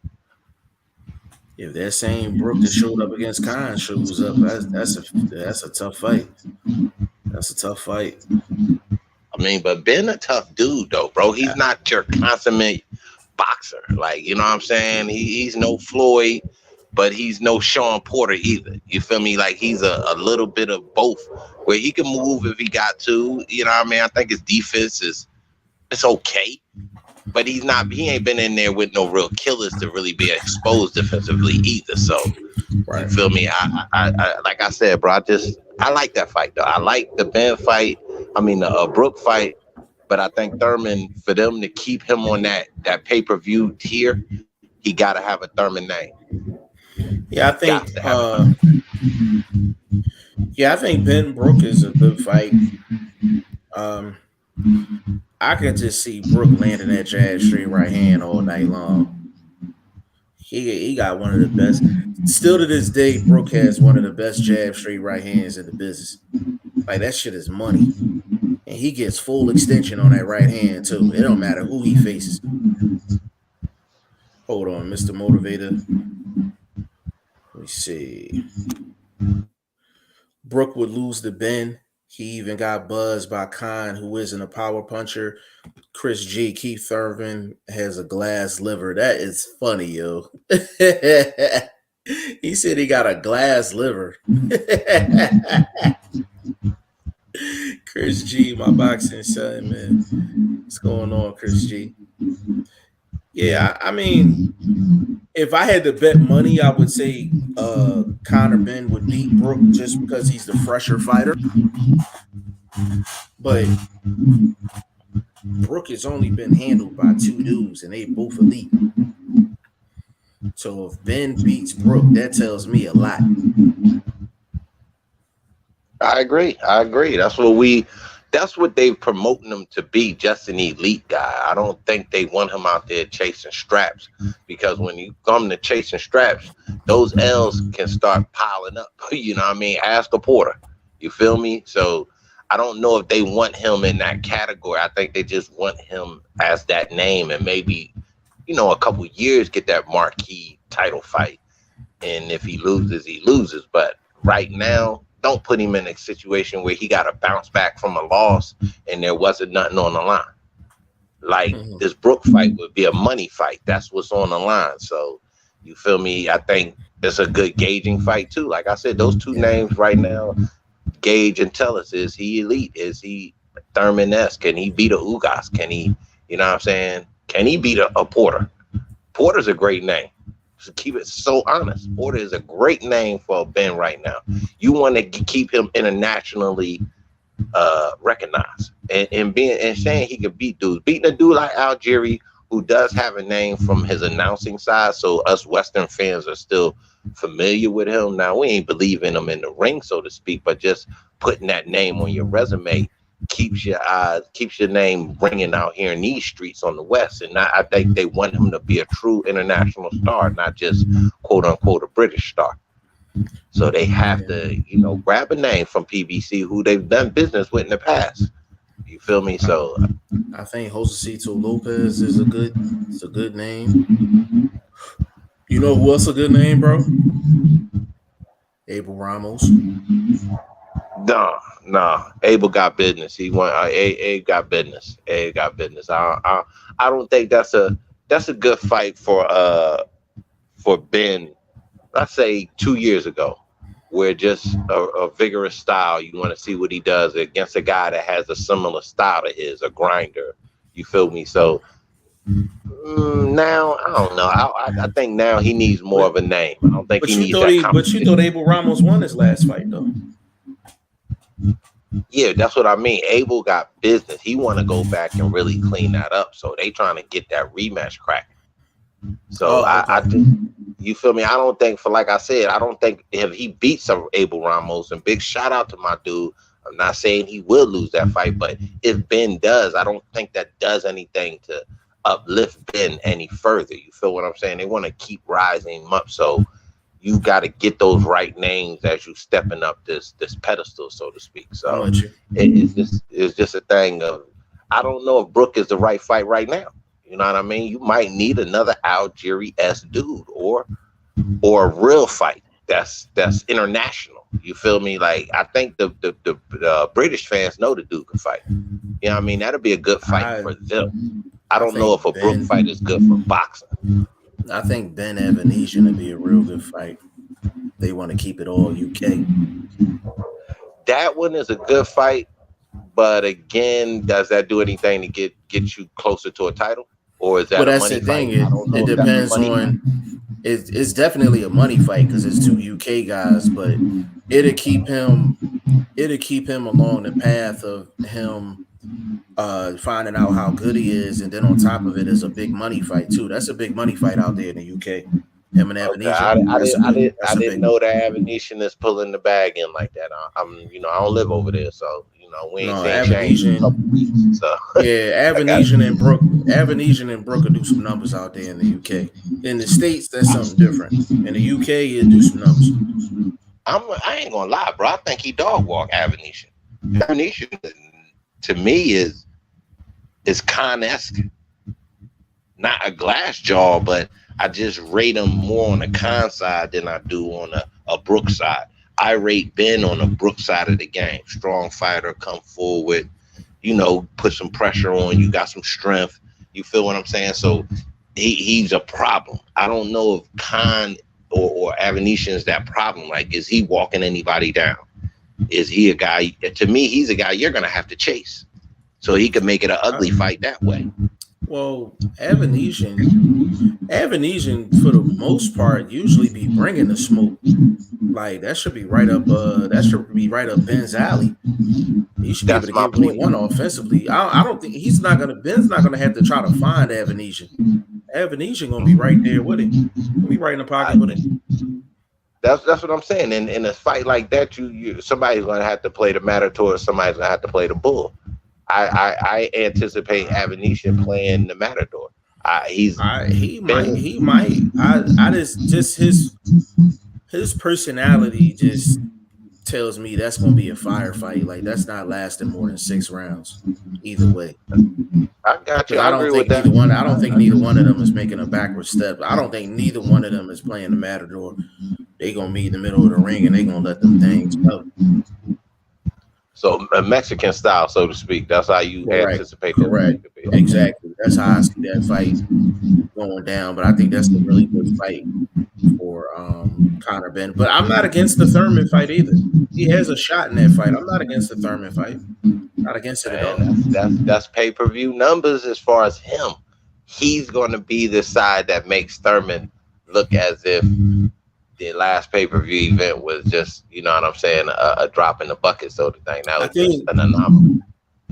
If that same Brooke that showed up against Khan shows up, that's a tough fight. That's a tough fight. I mean, but Ben a tough dude though, bro. He's not your consummate boxer. Like, you know what I'm saying? He's no Floyd, but he's no Sean Porter either. You feel me? Like he's a little bit of both, where he can move if he got to. You know what I mean? I think his defense it's okay, but he ain't been in there with no real killers to really be exposed defensively either. So right. You feel me? I like I said, bro, I like that fight though. I like the Ben fight. I mean the Brooke fight, but I think Thurman, for them to keep him on that pay-per-view tier, he gotta have a Thurman name. Yeah, I think Ben Brooke is a good fight. I can just see Brooke landing that jab straight right hand all night long. He got one of the best. Still to this day, Brooke has one of the best jab straight right hands in the business. Like that shit is money. And he gets full extension on that right hand too. It don't matter who he faces. Hold on, Mr. Motivator. Let me see. Brooke would lose to Ben. He even got buzzed by Khan, who isn't a power puncher. Chris G. Keith Thurman has a glass liver. That is funny, yo. He said he got a glass liver. Chris G, my boxing son, man. What's going on, Chris G? Yeah, I mean, if I had to bet money, I would say Conor Ben would beat Brooke just because he's the fresher fighter. But Brooke has only been handled by two dudes, and they both elite. So if Ben beats Brooke, that tells me a lot. I agree. That's what they promoting him to be, just an elite guy. I don't think they want him out there chasing straps, because when you come to chasing straps, those L's can start piling up. You know what I mean? Ask a Porter. You feel me? So I don't know if they want him in that category. I think they just want him as that name, and maybe, a couple years get that marquee title fight. And if he loses, he loses. But right now, don't put him in a situation where he got to bounce back from a loss and there wasn't nothing on the line. Like this Brooke fight would be a money fight. That's what's on the line. So you feel me? I think it's a good gauging fight too. Like I said, those two names right now, gauge and tell us, is he elite? Is he Thurman-esque? Can he beat a Ugas? Can he, you know what I'm saying? Can he beat a Porter? Porter's a great name. To keep it so honest, Porter is a great name for Ben right now. You want to keep him internationally recognized, and saying he could beat dudes, beating a dude like Algieri, who does have a name from his announcing side, so us Western fans are still familiar with him. Now, we ain't believing him in the ring, so to speak, but just putting that name on your resume keeps your name ringing out here in these streets on the West. And I think they want him to be a true international star, not just quote unquote a British star. So they have to, grab a name from PBC who they've done business with in the past. You feel me? So I think Josecito Lopez is a good name. You know who else a good name, bro? Abel Ramos. No. Abel got business. He won. Abe got business. Abe got business. I don't think that's a good fight for Ben. Let's say 2 years ago, where just a vigorous style. You want to see what he does against a guy that has a similar style to his, a grinder. You feel me? So now I don't know. I think now he needs more of a name. I don't think he needs that. But you thought Abel Ramos won his last fight though. Yeah, that's what I mean. Abel got business. He want to go back and really clean that up. So they trying to get that rematch crack. So I think, you feel me? I don't think, like I said, I don't think if he beats Abel Ramos, and big shout out to my dude. I'm not saying he will lose that fight, but if Ben does, I don't think that does anything to uplift Ben any further. You feel what I'm saying? They want to keep rising him up. So you got to get those right names as you stepping up this pedestal, so to speak. So it's just a thing of, I don't know if Brooke is the right fight right now. You know what I mean? You might need another Algieri-esque dude or a real fight that's international. You feel me? Like, I think the British fans know the dude can fight. You know what I mean? That'll be a good fight for them. I don't know if a Brooke fight is good for boxing. I think Ben Avenesian would be a real good fight. They want to keep it all UK. That one is a good fight, but again, does that do anything to get you closer to a title, or is that? Well, that's the thing. It depends on. It's definitely a money fight because it's two UK guys, but it'll keep him along the path of him finding out how good he is, and then on top of it is a big money fight too. That's a big money fight out there in the UK. Him and Avenesian. I didn't know that Avenesian is pulling the bag in like that. I don't live over there, so we ain't seen Avenesian. So yeah, Avenesian and Brooke will do some numbers out there in the UK. In the States, that's something different. In the UK, he'll do some numbers. I ain't gonna lie, bro. I think he dog walk Avenesian. Avenesian to me is Khan-esque. Not a glass jaw, but I just rate him more on the con side than I do on a Brook side. I rate Ben on the Brook side of the game. Strong fighter, come forward, put some pressure on you, got some strength. You feel what I'm saying? So he's a problem. I don't know if Khan or Avanesian is that problem. Like, is he walking anybody down? Is he a guy? To me, he's a guy you're going to have to chase. So he could make it an ugly fight that way. Well, Avanesian, for the most part, usually be bringing the smoke. Like, that should be right up. Ben's alley. He should be able to get what he want offensively. I don't think Ben's not gonna have to try to find Avanesian. Avanesian gonna be right there with him. He'll be right in the pocket with him. That's what I'm saying. In a fight like that, you somebody's gonna have to play the Matador. Somebody's gonna have to play the Bull. I anticipate Avanesian playing the Matador. He might. I just his personality just tells me that's gonna be a firefight. Like, that's not lasting more than 6 rounds either way. I got you. I don't think neither one of them is making a backward step. I don't think neither one of them is playing the Matador. They gonna meet in the middle of the ring and they gonna let them things go. So a Mexican style, so to speak. That's how you anticipate. Correct. Exactly. That's how I see that fight going down. But I think that's a really good fight for Conor Benn. But I'm not against the Thurman fight either. He has a shot in that fight. I'm not against the Thurman fight. Not against it at all. That's pay-per-view numbers as far as him. He's going to be the side that makes Thurman look as if the last pay-per-view event was just, you know what I'm saying, a drop in the bucket sort of thing. That was just an anomaly.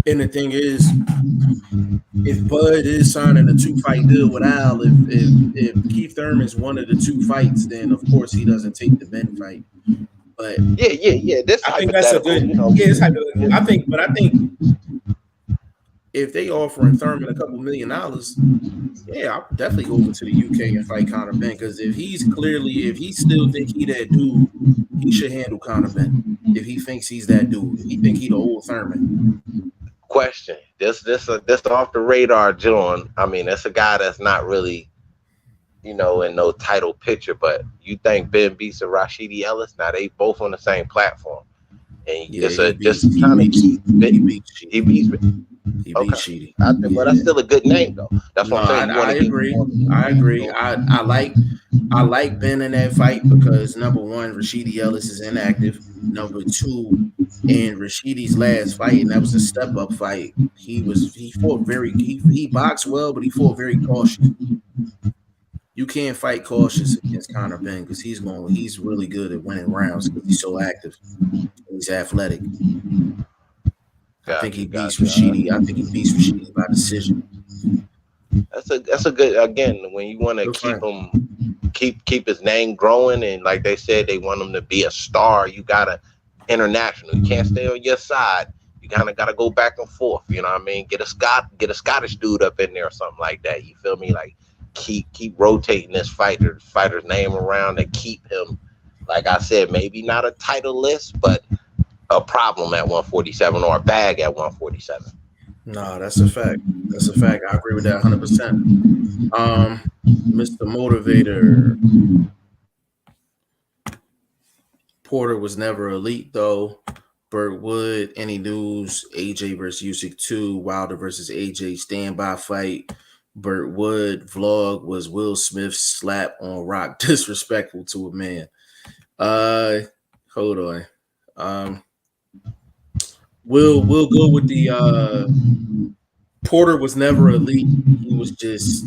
And the thing is, if Bud is signing a 2-fight deal with Al, if Keith Thurman's one of the 2 fights, then of course he doesn't take the Ben fight. But yeah. I think that's a good. It's hypothetical. I think if they offering Thurman a couple $1 million, I'll definitely go over to the UK and fight Conor Benn. Because if he still think he that dude, he should handle Conor Benn. If he thinks he's that dude, if he think he the old Thurman. Question: This off the radar, John. I mean, that's a guy that's not really, in no title picture. But you think Ben beats a Rashidi Ellis? Now they both on the same platform, and he beats Sheedy. But that's still a good name, though. That's what I'm saying. I agree. I like Ben in that fight because number one, Rashidi Ellis is inactive. Number two, in Rashidi's last fight, and that was a step-up fight. He boxed well, but he fought very cautious. You can't fight cautious against Conor Benn because he's really good at winning rounds because he's so active. He's athletic. I think he beats Rashidi. I think he beats Rashidi by decision. That's a good, again, when you want to keep him, keep his name growing, and like they said, they want him to be a star. You gotta international. You can't stay on your side. You kind of gotta go back and forth. You know what I mean? Get a Scottish dude up in there or something like that. You feel me? Like keep rotating this fighter's name around and keep him. Like I said, maybe not a title list, but a problem at 147 or a bag at 147. No, that's a fact. That's a fact. I agree with that 100%. Mr. Motivator, Porter was never elite though. Burt Wood, any news? AJ versus Usyk 2, Wilder versus AJ standby fight. Burt Wood vlog was Will Smith's slap on Rock disrespectful to a man. Hold on. We'll go with the Porter was never elite. He was just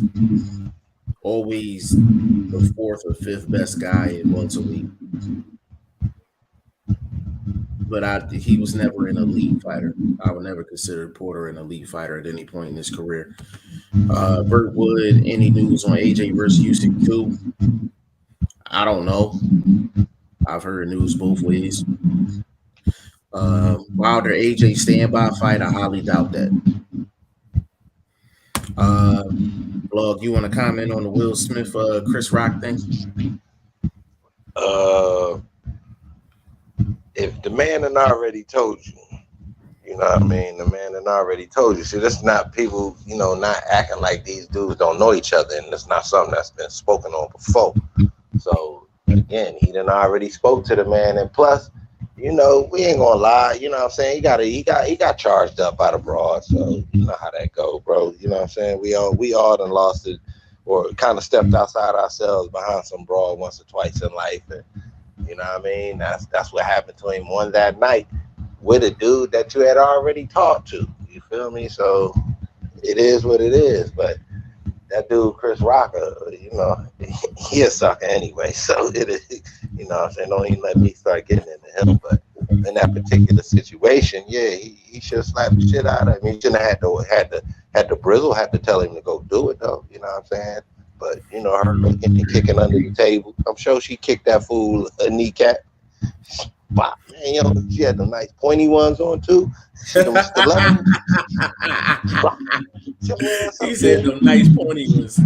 always the 4th or 5th best guy in welterweight. But he was never an elite fighter. I would never consider Porter an elite fighter at any point in his career. Burt Wood, any news on AJ versus Usyk 2? I don't know. I've heard news both ways. Wilder AJ standby fight, I highly doubt that. Blog, you want to comment on the Will Smith Chris Rock thing? If the man had already told you, know what I mean? The man had already told you. See, this not people, not acting like these dudes don't know each other, and it's not something that's been spoken on before. So again, he done already spoke to the man, and plus, we ain't gonna lie. You know what I'm saying? He got charged up by the broad, so you know how that go, bro. You know what I'm saying? We all done lost it, or kind of stepped outside ourselves behind some broad once or twice in life, and you know what I mean? That's what happened to him on that night with a dude that you had already talked to. You feel me? So it is what it is. But that dude Chris Rock, he a sucker anyway. So it is, what I'm saying? Don't even let me start getting into him. But in that particular situation, yeah, he should have slapped the shit out of him. He shouldn't have had the Brizzle had to tell him to go do it though. You know what I'm saying? But her looking and kicking under the table, I'm sure she kicked that fool a kneecap. Wow, man, she had the nice pointy ones on too. She them stilettos. He said them nice pointy ones.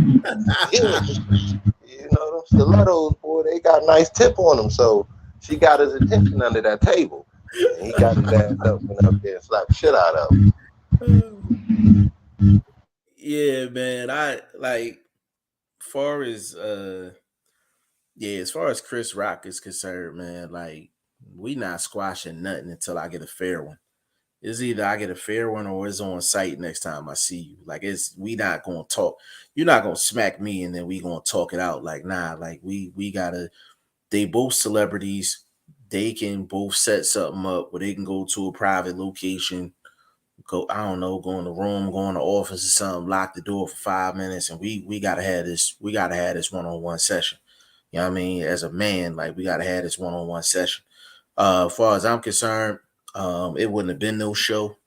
Yeah. Them stilettos, boy, they got a nice tip on them. So she got his attention under that table. And he got his ass up and up there and slapped the shit out of him. Yeah, man. I like as far as Chris Rock is concerned, man, like we not squashing nothing until I get a fair one. It's either I get a fair one or it's on site next time I see you. Like we not gonna talk. You're not gonna smack me and then we gonna talk it out. Like, nah, like we gotta, they both celebrities. They can both set something up where they can go to a private location, go, I don't know, go in the room, go in the office or something, lock the door for 5 minutes, and we gotta have this, one-on-one session. You know what I mean? As a man, like we gotta have this one-on-one session. As far as I'm concerned, it wouldn't have been no show.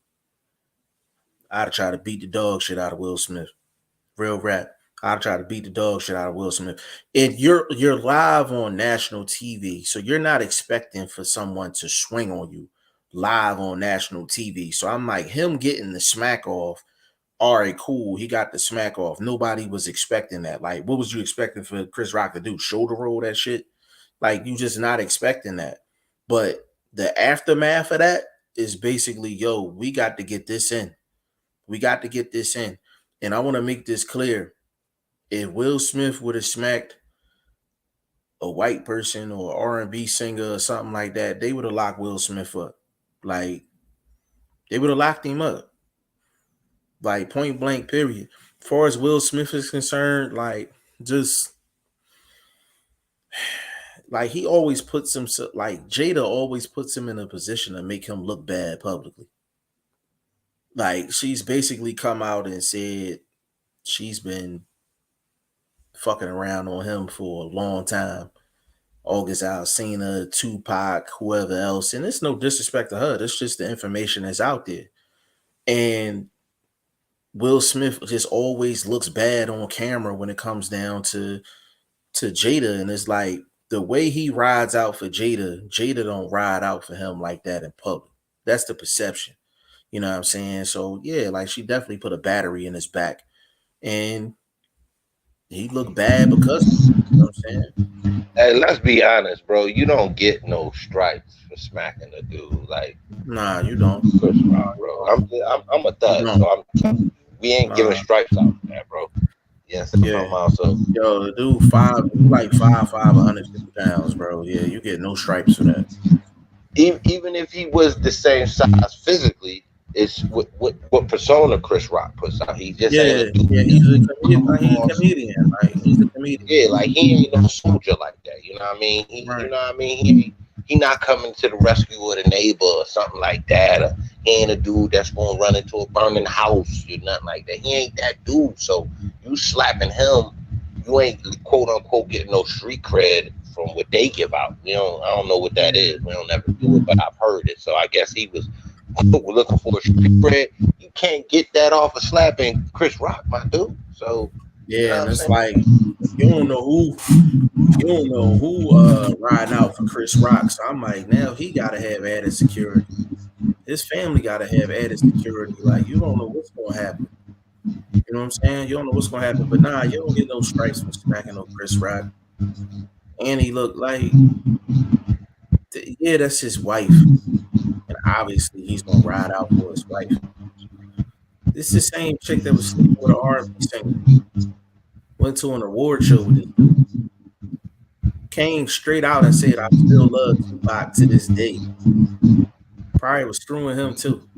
I'd try to beat the dog shit out of Will Smith. Real rap. I'd try to beat the dog shit out of Will Smith. And you're live on national TV, so you're not expecting for someone to swing on you live on national TV. So I'm like, him getting the smack off. All right, cool. He got the smack off. Nobody was expecting that. Like, what was you expecting for Chris Rock to do? Shoulder roll that shit? Like, you just not expecting that. But the aftermath of that is basically, yo, we got to get this in. We got to get this in. And I want to make this clear. If Will Smith would have smacked a white person or R&B singer or something like that, they would have locked Will Smith up. Like, they would have locked him up. Like, point blank, period. As far as Will Smith is concerned, like, just like he always puts himself, like Jada always puts him in a position to make him look bad publicly. Like, she's basically come out and said she's been fucking around on him for a long time. August Alsina, Tupac, whoever else. And it's no disrespect to her. It's just the information that's out there. And Will Smith just always looks bad on camera when it comes down to Jada. And it's like the way he rides out for Jada don't ride out for him like that in public. That's the perception. You know what I'm saying? So yeah, like she definitely put a battery in his back. And he looked bad because, you know what I'm saying? Hey, let's be honest, bro. You don't get no stripes for smacking a dude. Like, nah, you don't. Chris Rock, bro. I'm a thug, so we ain't giving stripes out for that, bro. Yes, yeah. Also, yo, the dude 5'5", 150 pounds, bro. Yeah, you get no stripes for that. Even if he was the same size physically, it's what persona Chris Rock puts out. He just he's a comedian. Like, he's a comedian. Yeah, like he ain't no soldier like that. You know what I mean? You know what I mean? He not coming to the rescue of the neighbor or something like that. Or he ain't a dude that's gonna run into a burning house or nothing like that. He ain't that dude. So you slapping him, you ain't quote unquote getting no street cred from what they give out. I don't know what that is. We don't ever do it, but I've heard it. So I guess he was looking for a street cred. You can't get that off of slapping Chris Rock, my dude. So yeah, and it's like you don't know who riding out for Chris Rock. So I'm like, now he gotta have added security. His family gotta have added security. Like, you don't know what's gonna happen. You know what I'm saying? You don't know what's gonna happen. But nah, you don't get no stripes for smacking on Chris Rock. And he looked like, yeah, that's his wife. And obviously he's gonna ride out for his wife. This is the same chick that was sleeping with an R&B singer. Went to an award show with this dude. Came straight out and said, "I still love Tupac to this day." Probably was screwing him too.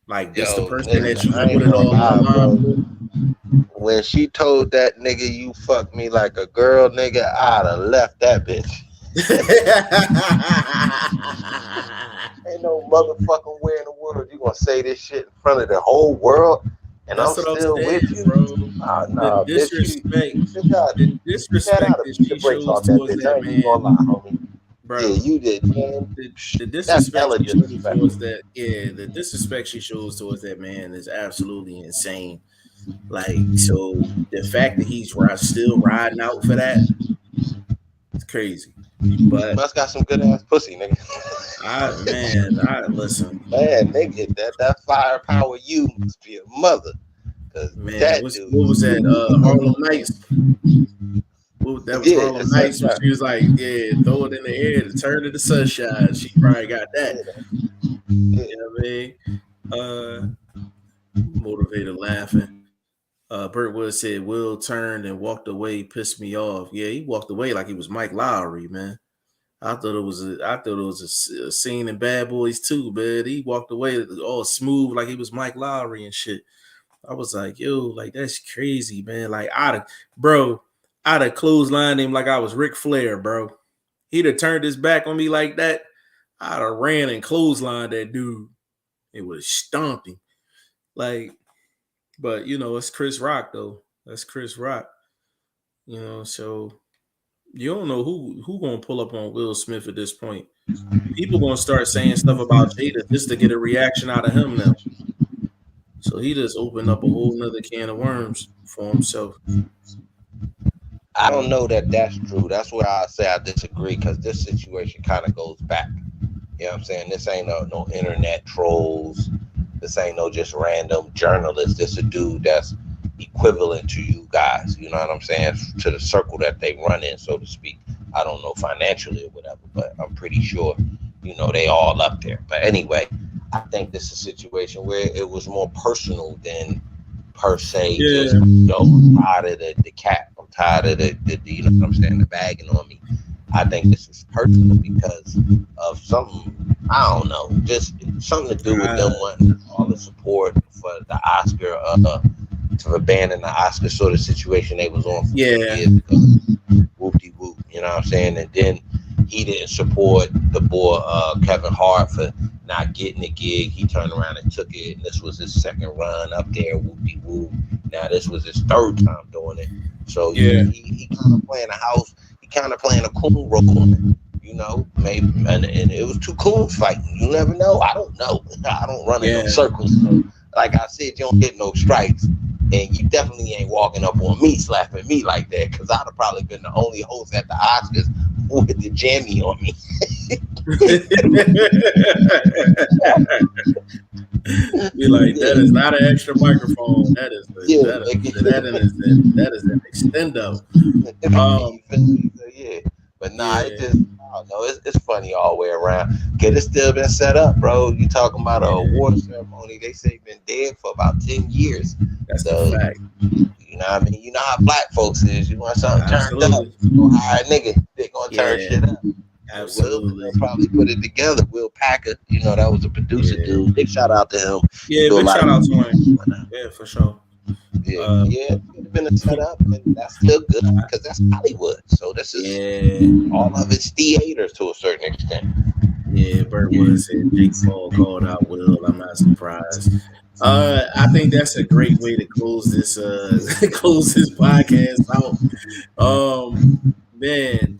Like this, the Yo, person that nigga, you I gonna put ain't it gonna all on lie, the line bro. for? When she told that nigga you fuck me like a girl, nigga, I'd have left that bitch. Ain't no motherfucking way in the world you gonna say this shit in front of the whole world, and I'm That's what I'm still saying, with you. bro. The Nah, bitch, disrespect, bitch, the that disrespect ought to that beat the she brakes shows off that towards bitch. I that ain't even man, gonna lie, homie. Yeah, bro. you did, man. The That's disrespect hella she shows towards disrespectful. that, yeah, the disrespect she shows towards that man is absolutely insane. Like, so the fact that he's still riding out for that, it's crazy. She But must got some good ass pussy, nigga. I listen, Man, nigga, that firepower you must be a mother. Cause man. that dude, What was that? Harlem Nights. That was yeah, Harlem that's Nights when sunshine. she was like, "Yeah, throw it in the air to turn to the sunshine." She probably got that. Yeah. You know what I mean? Motivated laughing. Burt Wood said, "Will turned and walked away, pissed me off." Yeah, he walked away like he was Mike Lowry, man. I thought it was a scene in Bad Boys too, man. He walked away all smooth like he was Mike Lowry and shit. I was like, yo, like that's crazy, man. Like I'd have clotheslined him like I was Ric Flair, bro. He'd have turned his back on me like that. I'd have ran and clotheslined that dude. It would have stomped him. Like, but you know, it's Chris Rock though. That's Chris Rock. You know, so you don't know who gonna pull up on Will Smith at this point. People gonna start saying stuff about Jada just to get a reaction out of him now. So he just opened up a whole nother can of worms for himself. I don't know that that's true. That's where I say I disagree because this situation kind of goes back. You know what I'm saying? This ain't no internet trolls. This ain't no just random journalist. This a dude that's equivalent to you guys. You know what I'm saying? To the circle that they run in, so to speak. I don't know financially or whatever, but I'm pretty sure, you know, they all up there. But anyway, I think this is a situation where it was more personal than per se just, Yeah, I'm tired of the cat. I'm tired of the you know what I'm saying, the bagging on me. I think this is personal because of something, I don't know, just something to do with them wanting all the support for the Oscar, for banning the Oscar sort of situation they was on for 2 years ago. Whoop-de whoop, you know what I'm saying? And then he didn't support the boy Kevin Hart for not getting the gig. He turned around and took it, and this was his second run up there, whoop-de whoop. Now this was his third time doing it. So he kind of playing a house. He kind of playing a cool role on it. You know, maybe, and it was two coons fighting. You never know. I don't know. I don't run in those circles. So, like I said, you don't get no strikes, and you definitely ain't walking up on me, slapping me like that, because I'd have probably been the only host at the Oscars with the jammy on me. Be like, that is not an extra microphone. That is an extendo. Yeah. But nah, it just, I don't know. It's funny all the way around. Cause it's still been set up, bro. You talking about an award ceremony? They say been dead for about 10 years. That's So, the fact. you know what I mean? You know how black folks is. You want something turned up, Absolutely. you gonna hire a nigga. They gonna turn shit up. So Absolutely. Will probably put it together. Will Packer, you know, that was a producer dude. Big shout out to him. Yeah, big shout out to him. Yeah, for sure. Yeah, it could have been a setup, and that's still good because that's Hollywood. So this is all of it's theater to a certain extent. Yeah, Burt Wood said Jake Paul called out Will. I'm not surprised. I think that's a great way to close this close this podcast out. Man,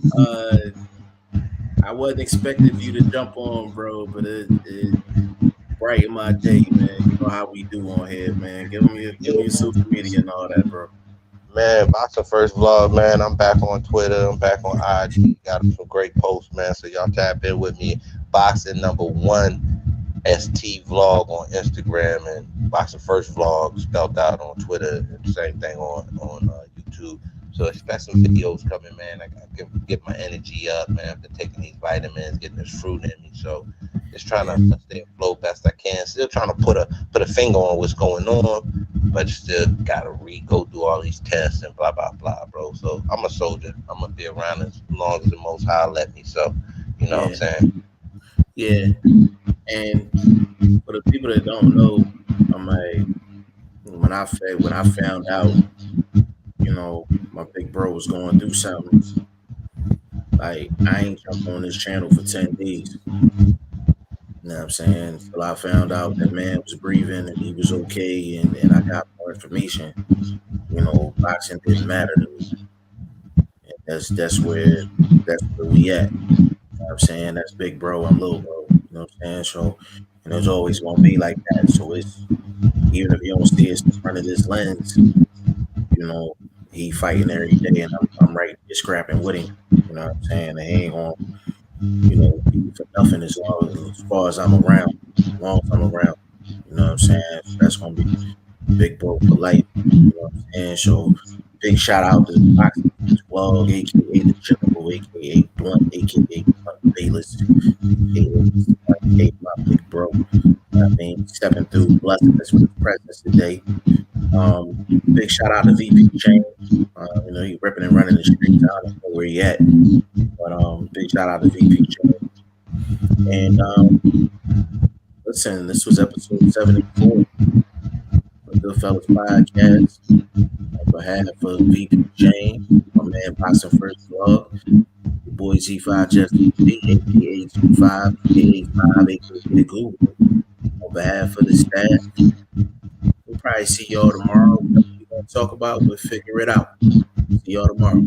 I wasn't expecting for you to jump on, bro, but it brightened my day, man. You know how we do on here, man. Give me your social media and all that, bro. Man, Boxing First Vlog, man. I'm back on Twitter. I'm back on IG. Got some great posts, man. So y'all tap in with me. Boxing #1 ST Vlog on Instagram and Boxing First Vlog spelled out on Twitter. Same thing on YouTube. So expect some videos coming, man. I gotta get my energy up, man. After taking these vitamins, getting this fruit in me. So just trying Yeah, to stay afloat best I can. Still trying to put a finger on what's going on, but still gotta go through all these tests and blah blah blah, bro. So I'm a soldier. I'm gonna be around as long as the Most High let me. So you know what I'm yeah, saying? yeah. And for the people that don't know, I'm like when I found out, my big bro was going through something. Like I ain't jumped on this channel for 10 days. You know what I'm saying? Till I found out that man was breathing and he was okay, and I got more information. Boxing didn't matter to me. And that's where we at. You know what I'm saying? That's big bro, I'm little bro. You know what I'm saying? So, and it's always gonna be like that. So it's even if you don't see us in front of this lens, you know, he fighting every day, and I'm right there scrapping with him. You know what I'm saying? And he ain't gonna, be for nothing as far as I'm around. As long as I'm around. You know what I'm saying? So that's gonna be big bro for life. You know what I'm saying? So big shout out to the BoxingFirstVlog, aka the General, aka Blunt, aka Blunt Bayless, aka my big bro. I mean, stepping through, blessing us with his presence today. Big shout out to VP Chain. He ripping and running the streets. I don't know where he at, but big shout out to VP Chain. And listen, this was episode 74 of the Goodfellas podcast. On behalf of VP Chain, my man Boxing First Vlog, your boy Z5 Jesse G, aka G5, aka 5, aka the Google. On behalf of the staff, we'll probably see y'all tomorrow. Whatever we gonna talk about, we'll figure it out. See y'all tomorrow.